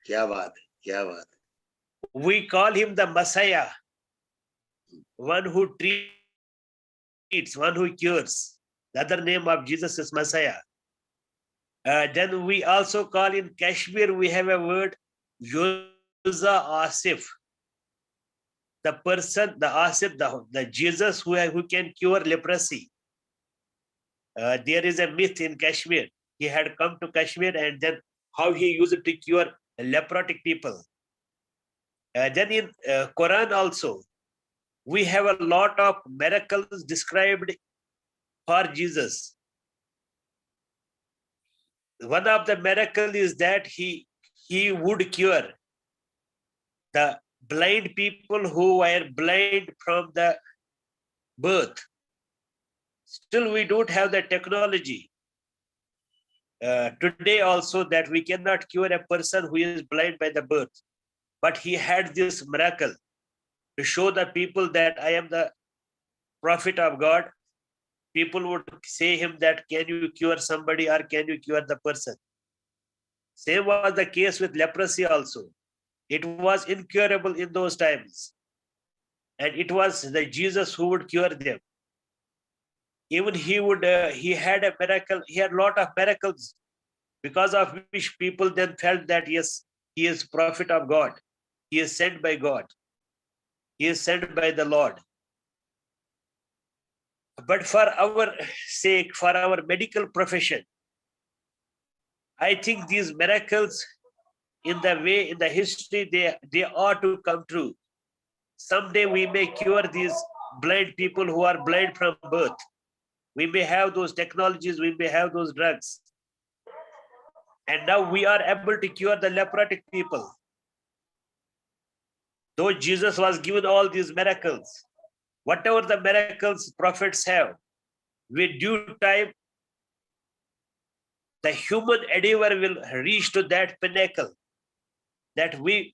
क्या बात है We call him the Messiah, one who treats, one who cures. The other name of Jesus is Messiah. Then we also call in Kashmir, we have a word Yuza Asif, the person, the Asif, the Jesus who can cure leprosy. There is a myth in Kashmir. He had come to Kashmir and then how he used to cure leprotic people. Then in Quran also, we have a lot of miracles described for Jesus. One of the miracles is that he would cure the blind people who were blind from the birth. Still, we don't have the technology today also that we cannot cure a person who is blind by the birth. But he had this miracle to show the people that I am the prophet of God. People would say him that, can you cure somebody or can you cure the person? Same was the case with leprosy also. It was incurable in those times. And it was the Jesus who would cure them. Even he had a miracle, he had a lot of miracles because of which people then felt that yes, he is prophet of God. He is sent by God. He is sent by the Lord. But for our sake, for our medical profession, I think these miracles in the way, in the history, they ought to come true. Someday we may cure these blind people who are blind from birth. We may have those technologies, we may have those drugs. And now we are able to cure the leprotic people. Though Jesus was given all these miracles, whatever the miracles prophets have, with due time, the human endeavor will reach to that pinnacle that we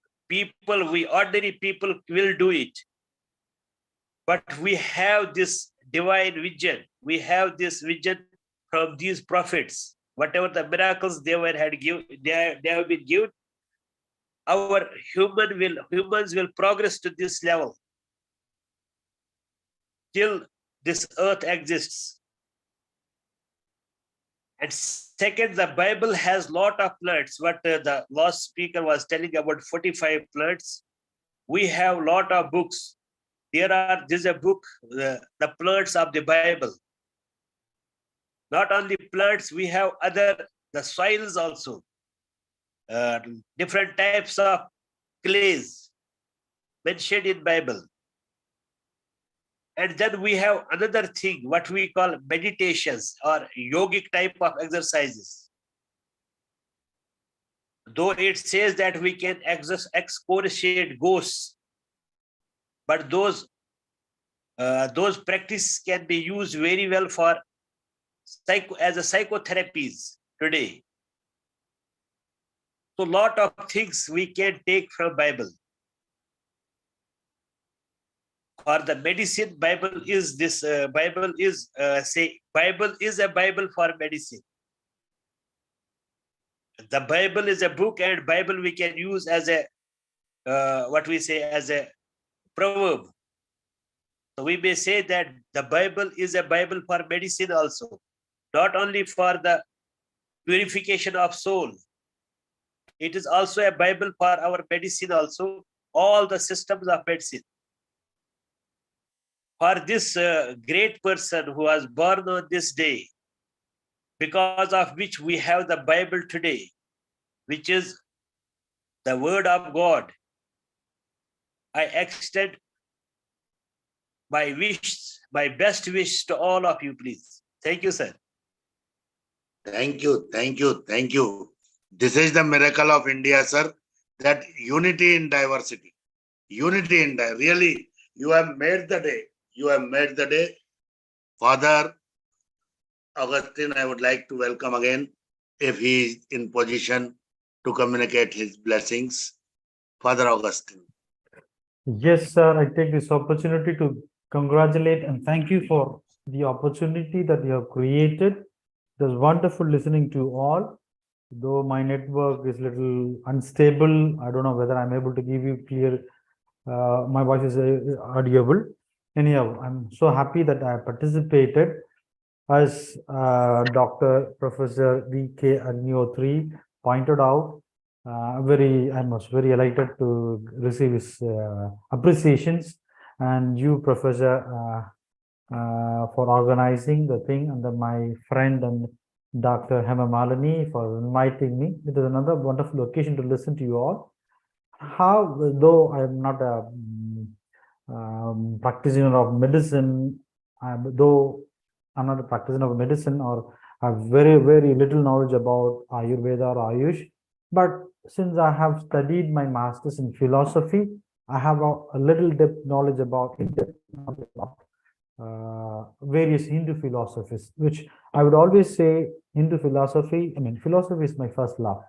ordinary people will do it. But we have this divine vision. We have this vision from these prophets. Whatever the miracles they have been given, our humans will progress to this level till this earth exists. And second, the Bible has lot of plants. What the last speaker was telling about 45 plants. We have lot of books. There's a book, the plants of the Bible. Not only plants, we have the soils also. Different types of clays mentioned in Bible. And then we have another thing, what we call meditations or yogic type of exercises. Though it says that we can excoriate ghosts, but those practices can be used very well for as a psychotherapies today. So lot of things we can take from Bible. For the medicine, Bible is a Bible for medicine. The Bible is a book, and Bible we can use as a as a proverb. So we may say that the Bible is a Bible for medicine also, not only for the purification of soul. It is also a Bible for our medicine also, all the systems of medicine. For this great person who was born on this day, because of which we have the Bible today, which is the word of God, I extend my best wish to all of you, please. Thank you, sir. Thank you, thank you, thank you. This is the miracle of India, sir, that unity in diversity. Unity in diversity. Really, you have made the day. You have made the day. Father Augustine, I would like to welcome again, if he is in position to communicate his blessings. Father Augustine. Yes, sir. I take this opportunity to congratulate and thank you for the opportunity that you have created. It was wonderful listening to you all. Though my network is a little unstable, I don't know whether I'm able to give you clear, my voice is audible. Anyhow, I'm so happy that I participated. As Dr. Professor V.K. Agnihotri pointed out, I was very elated to receive his appreciations, and you, Professor, for organizing the thing, and then my friend and Dr. Hema Malini for inviting me. It is another wonderful occasion to listen to you all. Though I am not a practitioner of medicine, though I'm not a practitioner of medicine or have very, very little knowledge about Ayurveda or Ayush, but since I have studied my master's in philosophy, I have a little depth knowledge about various Hindu philosophies, which I would always say Hindu philosophy, philosophy is my first love.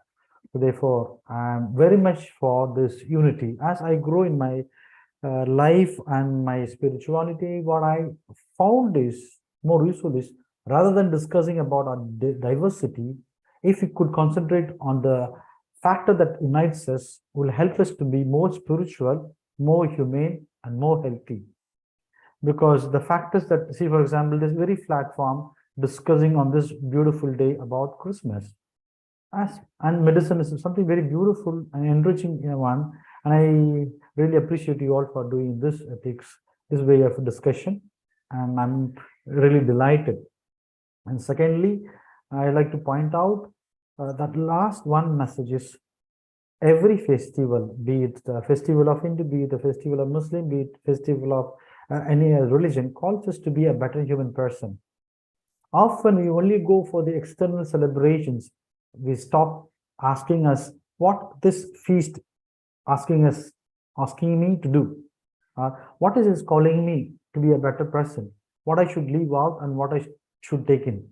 So therefore, I'm very much for this unity. As I grow in my life and my spirituality, what I found is more useful is, rather than discussing about our diversity, if we could concentrate on the factor that unites us, will help us to be more spiritual, more humane, and more healthy. Because the factors that, see, for example, this very platform discussing on this beautiful day about Christmas, and medicine is something very beautiful and enriching one, and I really appreciate you all for doing this ethics, this way of discussion. And I'm really delighted. And secondly, I like to point out that last one message is every festival, be it the festival of Hindu, be it the festival of Muslim, be it festival of any religion, calls us to be a better human person. Often we only go for the external celebrations. We stop asking us what this feast asking me to do. What is it calling me to be a better person? What I should leave out and what I should take in.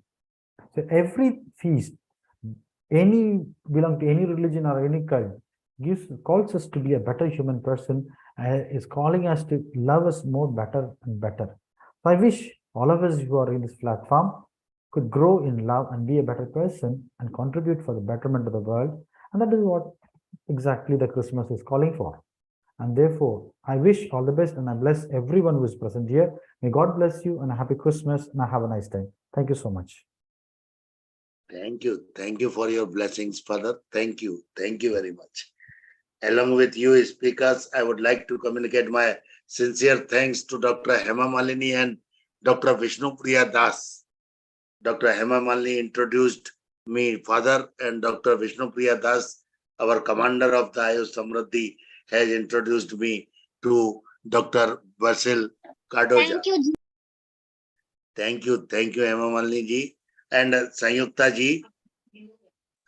So every feast, any belong to any religion or any cult, calls us to be a better human person, is calling us to love us more better and better. So I wish all of us who are in this platform could grow in love and be a better person and contribute for the betterment of the world. And that is what exactly the Christmas is calling for. And therefore, I wish all the best and I bless everyone who is present here. May God bless you and a happy Christmas and have a nice time. Thank you so much. Thank you. Thank you for your blessings, Father. Thank you. Thank you very much. Along with you, speakers, I would like to communicate my sincere thanks to Dr. Hema Malini and Dr. Vishnu Priya Das. Dr. Hema Malini introduced me, Father, and Dr. Vishnu Priya Das, our commander of the AYUSH Samriddhi, has introduced me to Dr. Basil Cardoja. Thank you. Thank you, Hema Malini ji. And Sanyukta ji,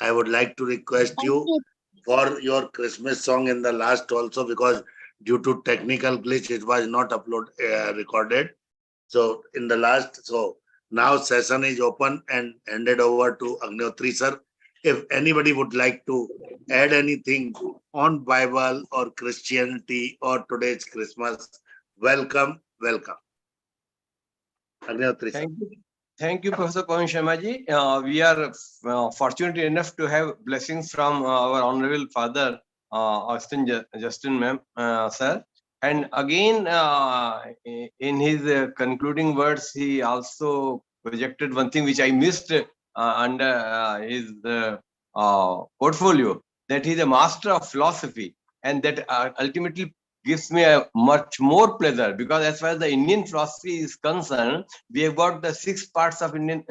I would like to request you for your Christmas song in the last also, because due to technical glitch, it was not recorded. So in the last, so now session is open and handed over to Agnihotri sir. If anybody would like to add anything on Bible or Christianity or today's Christmas, welcome, welcome. Agnihotri sir. Thank you. Thank you, Professor Pawan Sharma ji. We are fortunate enough to have blessings from our honorable father, Austin Justin ma'am, sir. And again, in his concluding words, he also projected one thing which I missed under his portfolio, that he's a master of philosophy, and that ultimately gives me a much more pleasure, because as far as the Indian philosophy is concerned, we have got the 6 parts of Indian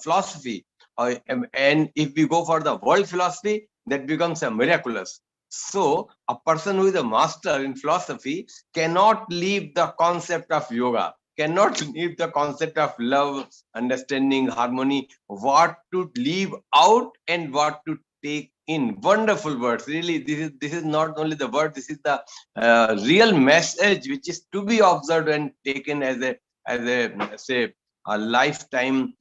philosophy. And if we go for the world philosophy, that becomes a miraculous. So a person who is a master in philosophy cannot leave the concept of yoga, cannot leave the concept of love, understanding, harmony, what to leave out and what to take in. Wonderful words. Really, this is not only the word, this is the real message which is to be observed and taken as a lifetime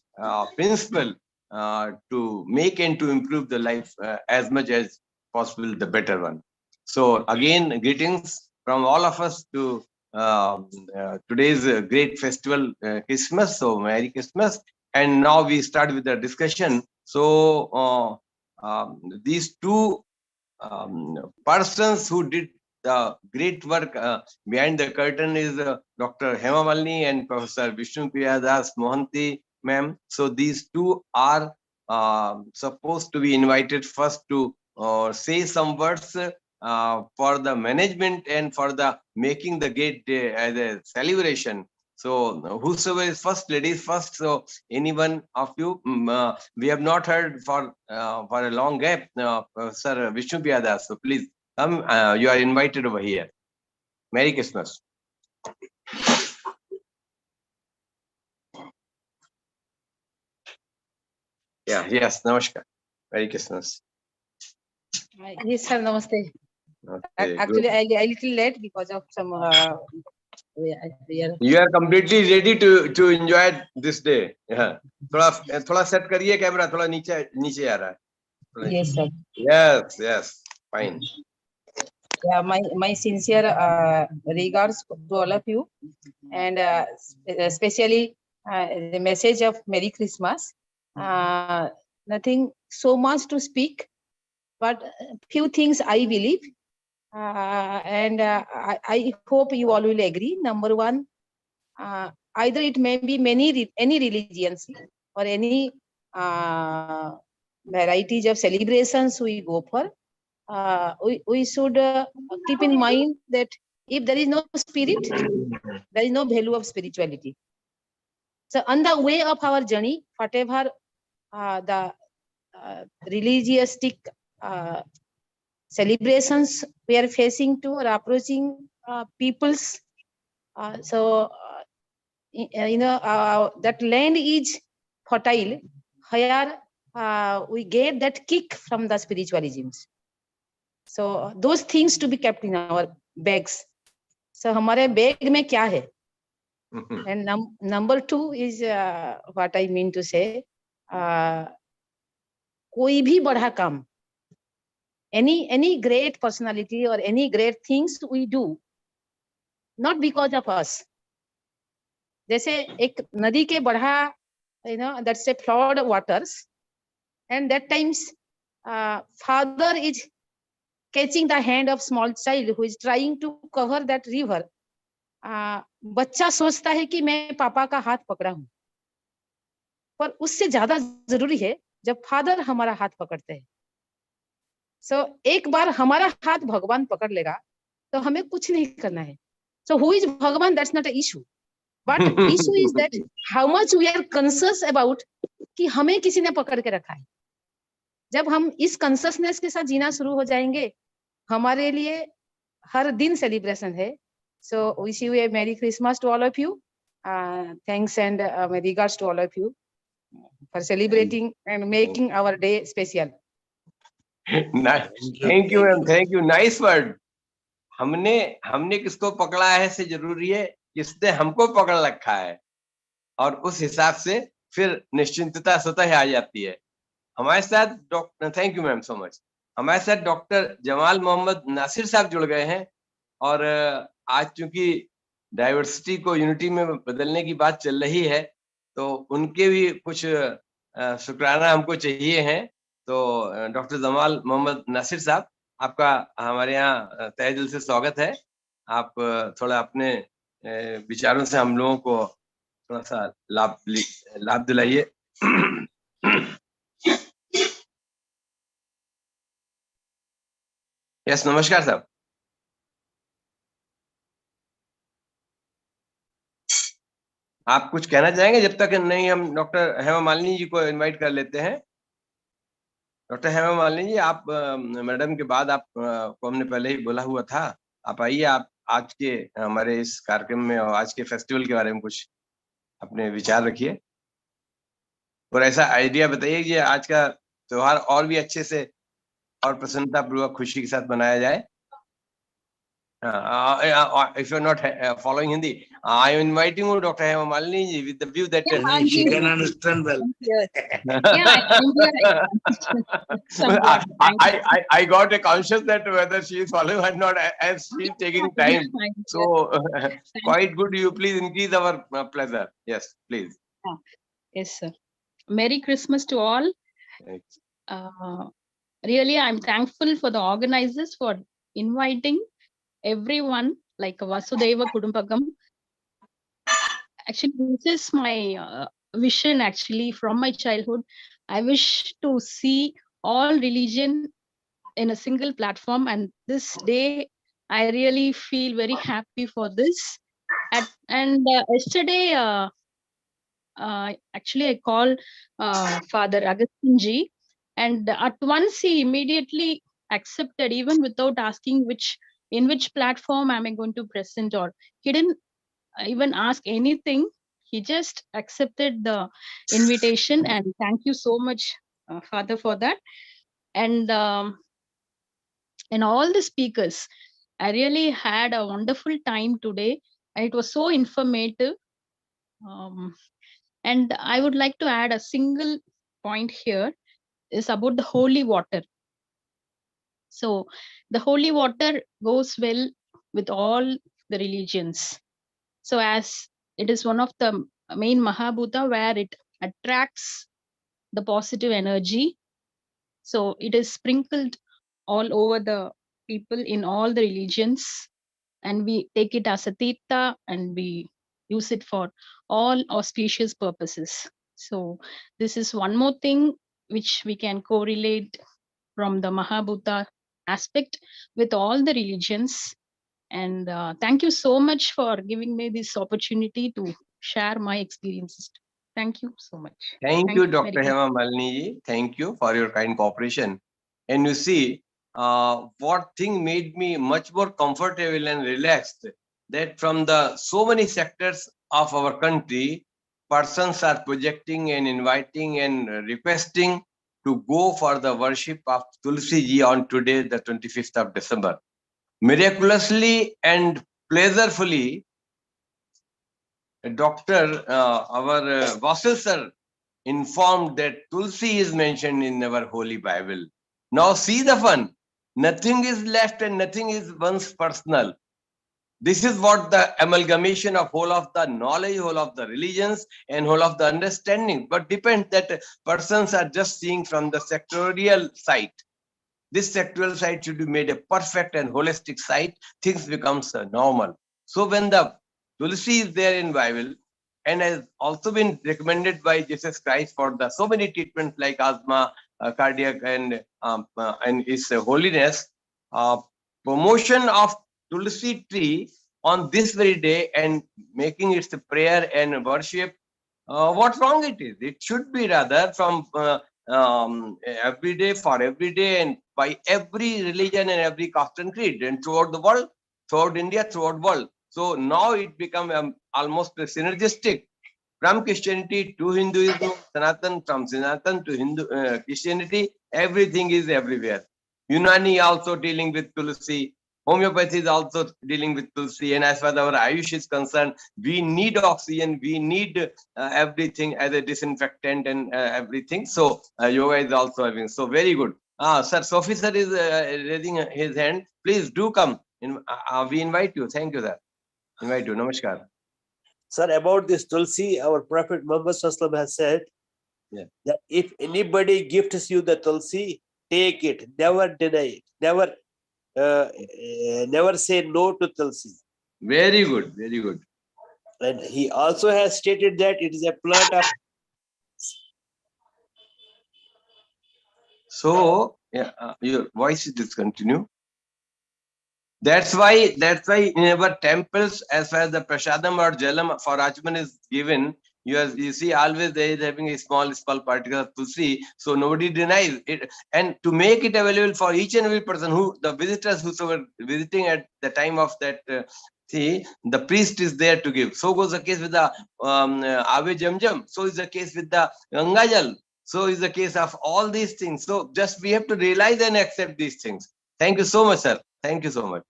principle to make and to improve the life as much as possible, the better one. So again, greetings from all of us to today's great festival, Christmas. So Merry Christmas. And now we start with the discussion. So these two persons who did the great work behind the curtain is Dr. Hema Malini and Professor Vishnu Priya Das Mohanty ma'am. So these two are supposed to be invited first to say some words for the management and for the making the great day as a celebration. So whosoever is first, ladies first. So anyone of you, we have not heard for a long gap, Sir Vishnu Priya Das. So please come, you are invited over here. Merry Christmas. Yeah, yes, namaskar. Merry Christmas. Yes, sir, namaste. Okay, Actually, good. I little late because of some. You are completely ready to enjoy this day. Yeah. थोड़ा set करिए camera, थोड़ा नीचे आ रहा है. Yes, sir. Yes, fine. Yeah, my sincere regards to all of you, and especially the message of Merry Christmas. Nothing so much to speak, but few things I believe, and I hope you all will agree. Number one, either it may be any religions or any varieties of celebrations we go for. We should keep in mind that if there is no spirit, there is no value of spirituality. So on the way of our journey, whatever the religious celebrations we are facing to or approaching peoples, that land is fertile, where we get that kick from the spiritualisms. So those things to be kept in our bags. So हमारे bag में क्या है? And number 2 is what I mean to say. कोई भी बड़ा काम, any great personality or any great things we do, not because of us. जैसे एक नदी के बढ़ा, that's a flawed waters, and that times father is catching the hand of small child who is trying to cover that river. बच्चा सोचता है कि मैं पापा का हाथ पकड़ा हूं, पर उससे ज्यादा जरूरी है जब फादर हमारा हाथ पकड़ते हैं. सो एक बार हमारा हाथ भगवान पकड़ लेगा तो हमें कुछ नहीं करना है. So who is भगवान? That's not an issue. But issue is that how much we are conscious about कि हमें किसी ने पकड़ के रखा है. जब हम इस consciousness के साथ जीना शुरू हो जाएंगे, हमारे लिए हर दिन celebration है. So wish you a Merry Christmas to all of you. Thanks and my regards to all of you for celebrating and making our day special. Nice. Thank you, ma'am. Thank you. Nice word. हमने किसको पकड़ा है से जरूरी है, किसने हमको पकड़ रखा है, और उस हिसाब से फिर निश्चिंतता स्वतः आ जाती है. हमारे साथ doctor, thank you ma'am so much, हमारे साथ डॉक्टर जमाल मोहम्मद नासिर साहब जुड़ गए हैं. और आज चूंकि डाइवर्सिटी को यूनिटी में बदलने की बात चल रही है, तो उनके भी कुछ शुक्राना हमको चाहिए हैं. तो डॉक्टर जमाल मोहम्मद नासिर साहब, आपका हमारे यहाँ तहे दिल से स्वागत है. आप थोड़ा अपने विचारों से हम लोगों को थोड़ा सा लाभ दिलाइए. यस, नमस्कार साहब. आप कुछ कहना चाहेंगे? जब तक नहीं हम डॉक्टर हेमा मालिनी जी को इनवाइट कर लेते हैं. डॉक्टर हेमा मालिनी जी, आप मैडम के बाद आप को हमने पहले ही बोला हुआ था, आप आइए, आप आज के हमारे इस कार्यक्रम में और आज के फेस्टिवल के बारे में कुछ अपने विचार रखिए और ऐसा आइडिया बताइए कि आज का त्योहार और भी अच्छे से और प्रसन्नता पूर्वक खुशी के साथ मनाया जाए. If you're not following Hindi, I am inviting you, Dr. Hema Malini ji, with the view that she can understand well. I got a conscious that whether she is following or not, as she is taking time. So quite good. You please increase our pleasure. Yes, please. Yes, sir. Merry Christmas to all. Really, I'm thankful for the organizers for inviting everyone like Vasudeva Kudumbakam. Actually, this is my vision actually from my childhood. I wish to see all religion in a single platform, and this day I really feel very happy for this. And yesterday, actually I called Father Agustin ji, and at once he immediately accepted, even without asking in which platform am I going to present, or he didn't even ask anything. He just accepted the invitation, and thank you so much, Father, for that. And all the speakers, I really had a wonderful time today, and it was so informative. And I would like to add a single point here, is about the holy water. So the holy water goes well with all the religions. So as it is one of the main Mahabhuta where it attracts the positive energy. So it is sprinkled all over the people in all the religions, and we take it as a tirtha and we use it for all auspicious purposes. So this is one more thing which we can correlate from the Mahabhuta aspect with all the religions. And thank you so much for giving me this opportunity to share my experiences. Thank you so much. Thank you, very Dr. much. Hema Malini ji. Thank you for your kind cooperation. And you see, what thing made me much more comfortable and relaxed, that from the so many sectors of our country, persons are projecting and inviting and requesting to go for the worship of Tulsi ji on today, the 25th of December. Miraculously and pleasurefully, Dr. Our Vasil sir informed that Tulsi is mentioned in our Holy Bible. Now see the fun. Nothing is left and nothing is once personal. This is what the amalgamation of whole of the knowledge, whole of the religions, and whole of the understanding. But depends that persons are just seeing from the sectorial side. This sectorial side should be made a perfect and holistic side. Things becomes normal. So when the Tulsi is there in Bible, and has also been recommended by Jesus Christ for the so many treatments like asthma, cardiac, and His Holiness, promotion of Tulsi tree on this very day and making its prayer and worship. What wrong it is? It should be rather from every day, for every day, and by every religion and every caste and creed, and throughout the world, throughout India, throughout world. So now it become almost synergistic from Christianity to Hinduism, Sanatan, from Sanatan to Hindu Christianity. Everything is everywhere. Unani also dealing with Tulsi. Homeopathy is also dealing with Tulsi. And as far as our Ayush is concerned, we need oxygen, we need everything as a disinfectant and everything. So yoga is also having. So very good. Sir, Sophie sir is raising his hand. Please do come. We invite you. Thank you, sir. Invite you. Namaskar. Sir, about this Tulsi, our Prophet Muhammad Sallallahu has said that if anybody gifts you the Tulsi, take it. Never deny it. Never say no to Tulsi. Very good. Very good. And he also has stated that it is a plant of. So your voice is discontinued. That's why in our temples, as far as the prasadam or jalam for Achman is given, you see always there is having a small particle of tulsi, so nobody denies it. And to make it available for each and every person, who the visitors whosoever visiting at the time of that, see, the priest is there to give. So goes the case with the Ave Jamjam. So is the case with the Gangajal. So is the case of all these things. So just we have to realize and accept these things. Thank you so much, sir. Thank you so much.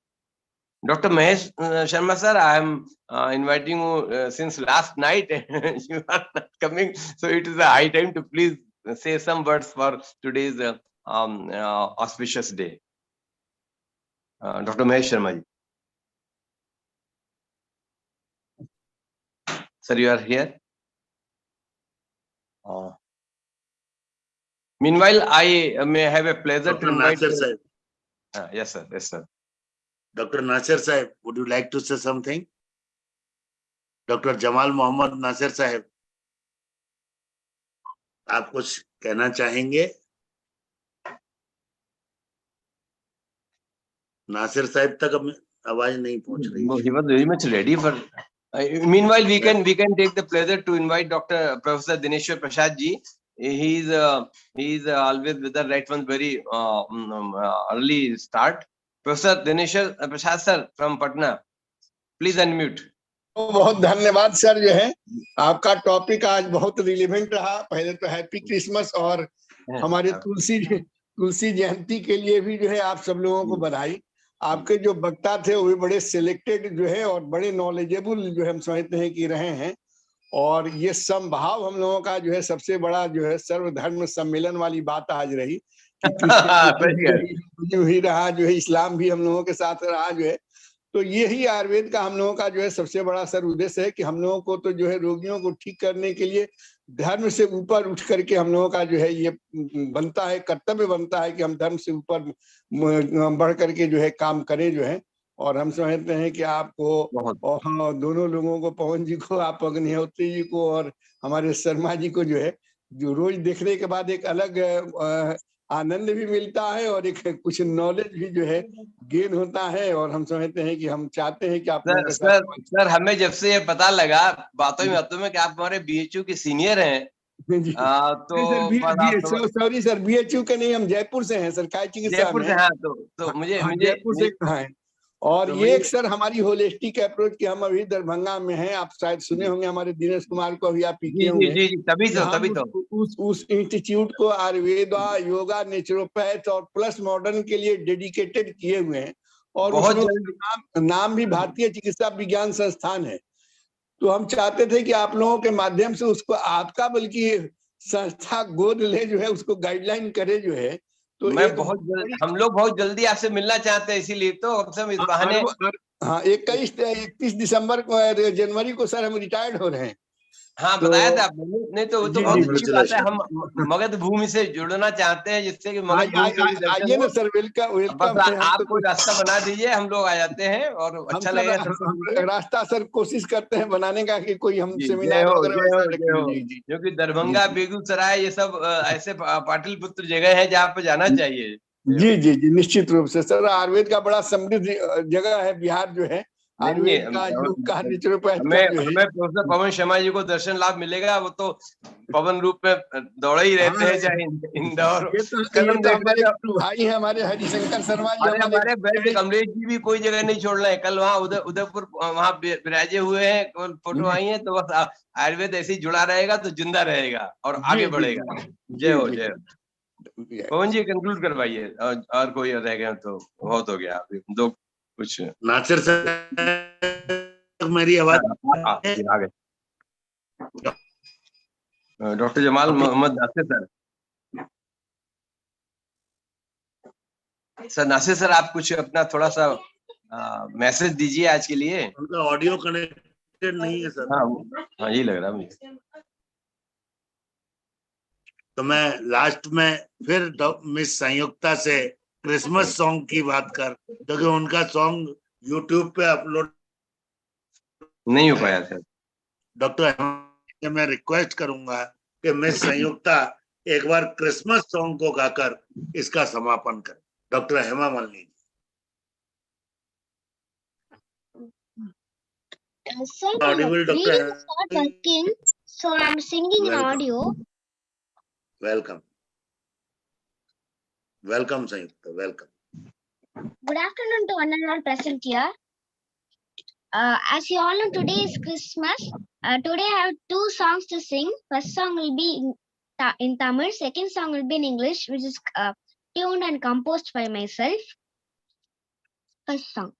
Dr. Mahesh Sharma sir, I am inviting you since last night. You are not coming, so it is a high time to please say some words for today's auspicious day. Dr. Mahesh Sharma ji. Sir, you are here. Meanwhile, I may have a pleasure Dr. to invite. Nasir Sahib. Yes, sir. Yes, sir. Dr. Nasir Sahib, would you like to say something? Dr. Jamal Mohammed Nasir Sahib, आप कुछ कहना चाहेंगे? नासिर साहब तक आवाज नहीं पहुंच रही है. He was very much ready for. Meanwhile, we can take the pleasure to invite Dr. Professor Dineshwar Prasad ji. He is always with the right one, very early start. Professor Dineshwar Prasad sir from Patna, please unmute. बहुत धन्यवाद sir. जो है आपका topic आज बहुत relevant रहा. पहले तो हैप्पी क्रिसमस और हमारे तुलसी जयंती के लिए भी जो है आप सब लोगों को बधाई. आपके जो वक्ता थे वो भी बड़े सिलेक्टेड जो है और बड़े नॉलेजेबल जो हम समझते हैं कि रहे हैं. और ये समभाव हम लोगों का जो है सबसे बड़ा जो है सर्वधर्म सम्मेलन वाली बात आज रही कि ही रहा जो है, इस्लाम भी हम लोगों के साथ रहा जो है. तो यही आयुर्वेद का हम लोगों का जो है सबसे बड़ा सर उद्देश्य है कि हम लोगों को तो जो है रोगियों को ठीक करने के लिए धर्म से ऊपर उठ करके हम लोगों का जो है ये बनता है, कर्तव्य बनता है कि हम धर्म से ऊपर बढ़ करके जो है काम करें जो है. और हम समझते हैं कि आपको और हाँ दोनों लोगों को, पवन जी को, आप अग्निहोत्री जी को और हमारे शर्मा जी को जो है जो रोज देखने के बाद एक अलग आनंद भी मिलता है और एक कुछ नॉलेज भी जो है गेन होता है। और हम समझते हैं कि हम चाहते हैं कि आप लोगों के सर साथ सर हमें जब से ये पता लगा बातों में कि आप हमारे बीएचयू के सीनियर हैं, जी तो सर सॉरी सर, बीएचयू के नहीं, हम जयपुर से हैं सर, काय चिकित्सा जयपुर में। से, हाँ तो मुझे हाँ, मुझे जयपुर से हैं। और तो ये एक सर हमारी होलिस्टिक अप्रोच की, हम अभी दरभंगा में हैं, आप शायद सुने होंगे हमारे दिनेश कुमार को, अभी आप जी पीके जी होंगे। जी जी तभी तो हम उस इंस्टीट्यूट को आयुर्वेदा, योगा, नेचुरोपैथ और प्लस मॉडर्न के लिए डेडिकेटेड किए हुए हैं। और बहुत उसमें जल्दी नाम भी भारतीय चिकित्सा विज्ञान संस्थान है। तो हम चाहते थे कि आप लोगों के माध्यम से उसको आपका बल्कि संस्था गोद ले, जो है उसको गाइडलाइन करे, जो है। तो मैं एक हम लोग बहुत जल्दी आपसे मिलना चाहते हैं, इसीलिए तो अब सब इस बहाने। हाँ, 31 दिसंबर को, जनवरी को सर हम रिटायर्ड हो रहे हैं। हाँ तो बताया था आपने, नहीं तो वो तो जी बहुत जी अच्छी बात है। हम Congratulations. मगध भूमि से जुड़ना चाहते हैं, जिससे कि मगध भूमि के भी दर्शन आइए हो। ना सर, वेलकम वेलकम बस है। हम आप तो कोई रास्ता बना दीजिए, हम लोग आ जाते हैं और हम अच्छा सर लगेगा सबको मिलके। रास्ता सर कोशिश करते हैं बनाने का, कि कोई हम जी जय सेमिनार हो वगैरह जय वैसा हो जय रखें। हो। जी जी क्योंकि जी दरभंगा, जी बेगूसराय, ये सब ऐसे पाटलिपुत्र जगह है जहाँ पे जाना चाहिए। जी जी जी, निश्चित रूप से सर, आयुर्वेद का बड़ा समृद्ध जगह है बिहार, जो है नहीं नहीं आयुर्वेद का, योग का, नेचुरोपैथ का, हमें जो है। हमें प्रोफेसर पवन शर्मा जी को दर्शन लाभ मिलेगा। वो तो पवन रूप में दौड़े ही रहते हाँ, हैं, चाहे इंदौर। ये कल हम तो देख रहे हमारे थे, गुरु भाई हैं, हमारे हरिशंकर शर्मा जी, अरे हमारे हमारे वैद्य कमलेश जी भी कोई जगह नहीं छोड़ रहे हैं। कल वहाँ उदयपुर वहाँ विराजे हुए हैं, फोटो आई है। तो बस आयुर्वेद ऐसे ही जुड़ा रहेगा तो जिंदा रहेगा और जी आगे जी बढ़ेगा। जी जय हो जी जय हो। जी। पवन जी कंक्लूड करवाइए, और कोई रह गए तो बहुत हो गया। अभी दो कुछ। नासिर सर, मेरी आवाज जी आ गए। Doctor Jamal Mohammad Nasir sir. Sir Nasir sir, आप कुछ अपना थोड़ा सा मैसेज दीजिए आज के लिए। उनका ऑडियो कनेक्टेड नहीं है सर। हाँ हाँ, यही लग रहा है मुझे। तो मैं लास्ट में फिर मिस संयुक्ता से क्रिसमस सॉन्ग की बात कर, क्योंकि उनका सॉन्ग यूट्यूब पे अपलोड नहीं हो पाया सर। डॉक्टर मैं रिक्वेस्ट करूंगा कि मिस संयुक्ता एक बार क्रिसमस सॉन्ग को गाकर इसका समापन करें। Doctor Hema Malini. Sir, my Audible, reading Dr. is not working, so I'm singing in audio. Welcome. Welcome, Sayukta. Welcome. Good afternoon to one and all present here. As you all know, today is Christmas. Today I have two songs to sing. First song will be in Tamil. Second song will be in English, which is tuned and composed by myself. First song.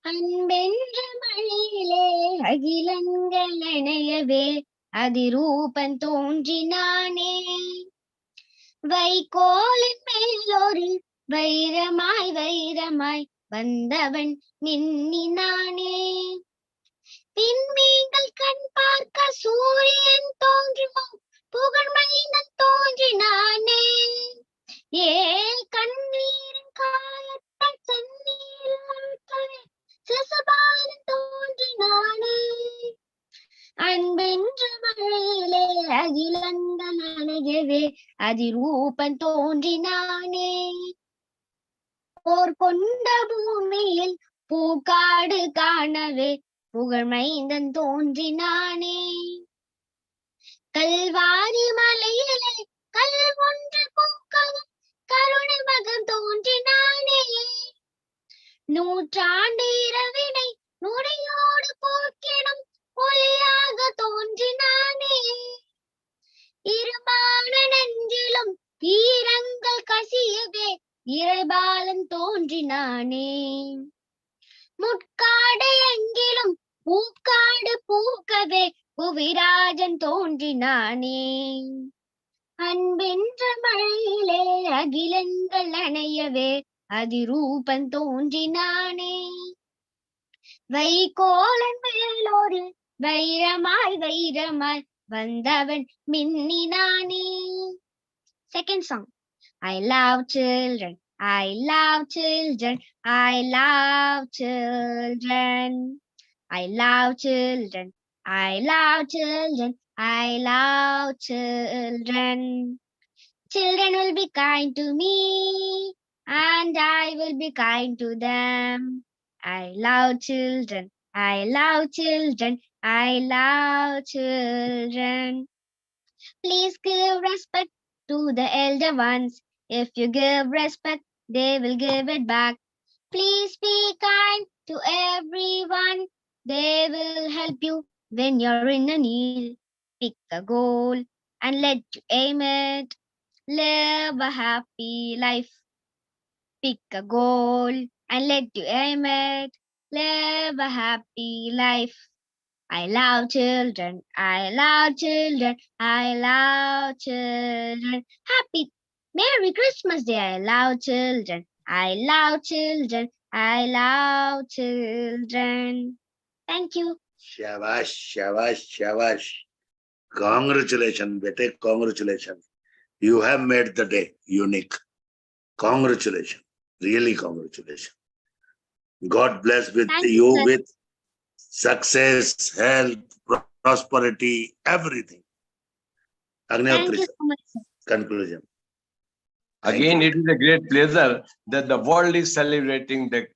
அன்பென்ற மழையிலே அகிலங்கள் இணையவே அதிரூபன் தோன்றினானே, வைகோலின் மேலொரு வைரமாய் வைரமாய் வந்தவன் மின்னினானே, விண்மீன்கள் கண் பார்க்க சூரியன் தோன்றுமோ புகழ்மையினன் தோன்றினானே, ஏன் கண்ணீரின் காலத்தால் செந்நீர் அழுத்தவே சிசபாலன் தோன்றினானே, அன்பென்ற மழையிலே அகிலங்கள் அணையவே அதிரூபன் தோன்றினானே, போர் கொண்ட பூமியில் பூக்காடு காணவே புகழ்மைந்தன் தோன்றினானே, கல்வாரி மலையிலே கல் ஒன்று பூக்கவும் கருணை மகன் தோன்றினானே, நூற்றாண்டு இரவினை நுடையோடு போக்கிடும் ஒளியாக தோன்றினானே, இருமான நெஞ்சிலும் ஈரங்கள் கசியவே இறைபாலன் தோன்றினானே, முட்காடு எங்கிலும் பூக்காடு பூக்கவே புவிராஜன் தோன்றினானே, அன்பென்ற மழையிலே அகிலங்கள் அணையவே அதிரூபன் தோன்றினானே, வைகோலன் மேலோரு வைரமாய் வைரமாய் வந்தவன் மின்னினானே. Second song. I love children, I love children, I love children, I love children, I love children, I love children. Children will be kind to me, and I will be kind to them. I love children. I love children. I love children. Please give respect to the elder ones. If you give respect, they will give it back. Please be kind to everyone. They will help you when you're in a need. Pick a goal and let you aim it. Live a happy life. Pick a goal and let you aim it. Live a happy life. I love children. I love children. I love children. Happy Merry Christmas Day. I love children. I love children. I love children. Thank you. Shabash, shabash, shabash. Congratulations, bete, congratulations. You have made the day unique. Congratulations. Really congratulations. God bless with Thank you sir. with success, health, prosperity, everything. Thank Agnihotri, you so much, sir. conclusion. Thank Again, you. it is a great pleasure that the world is celebrating the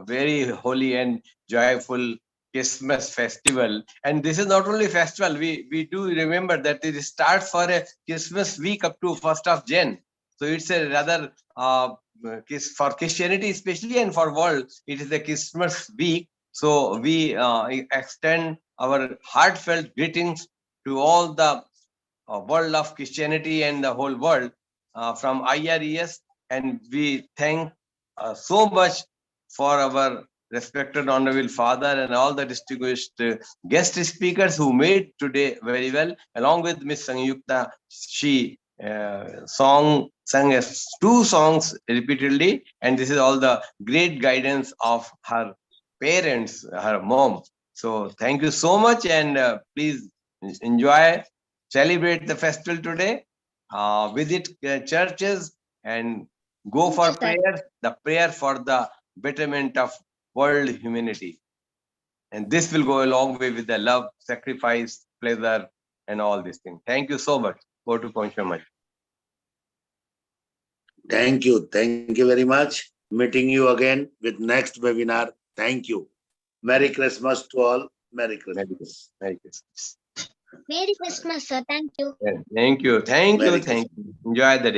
very holy and joyful Christmas festival. And this is not only festival, we do remember that it starts for a Christmas week up to 1st of Jan. So it's a rather, for Christianity especially and for world, it is the Christmas week. So we extend our heartfelt greetings to all the world of Christianity and the whole world from IRES, and we thank so much for our respected honorable father and all the distinguished guest speakers who made today very well, along with Miss Sangyukta. She sang 2 songs repeatedly, and this is all the great guidance of her parents, her mom. So thank you so much, and please enjoy, celebrate the festival today, visit churches and go Thank for you, sir. prayer, the prayer for the betterment of world humanity. And this will go a long way with the love, sacrifice, pleasure, and all these things. Thank you so much. Go to Ponchamal. Thank you. Thank you very much. Meeting you again with next webinar. Thank you. Merry Christmas to all. Merry Christmas. Merry Christmas. Merry Christmas, sir. Thank you. Thank you. Thank Merry you. Thank you. Enjoy the day.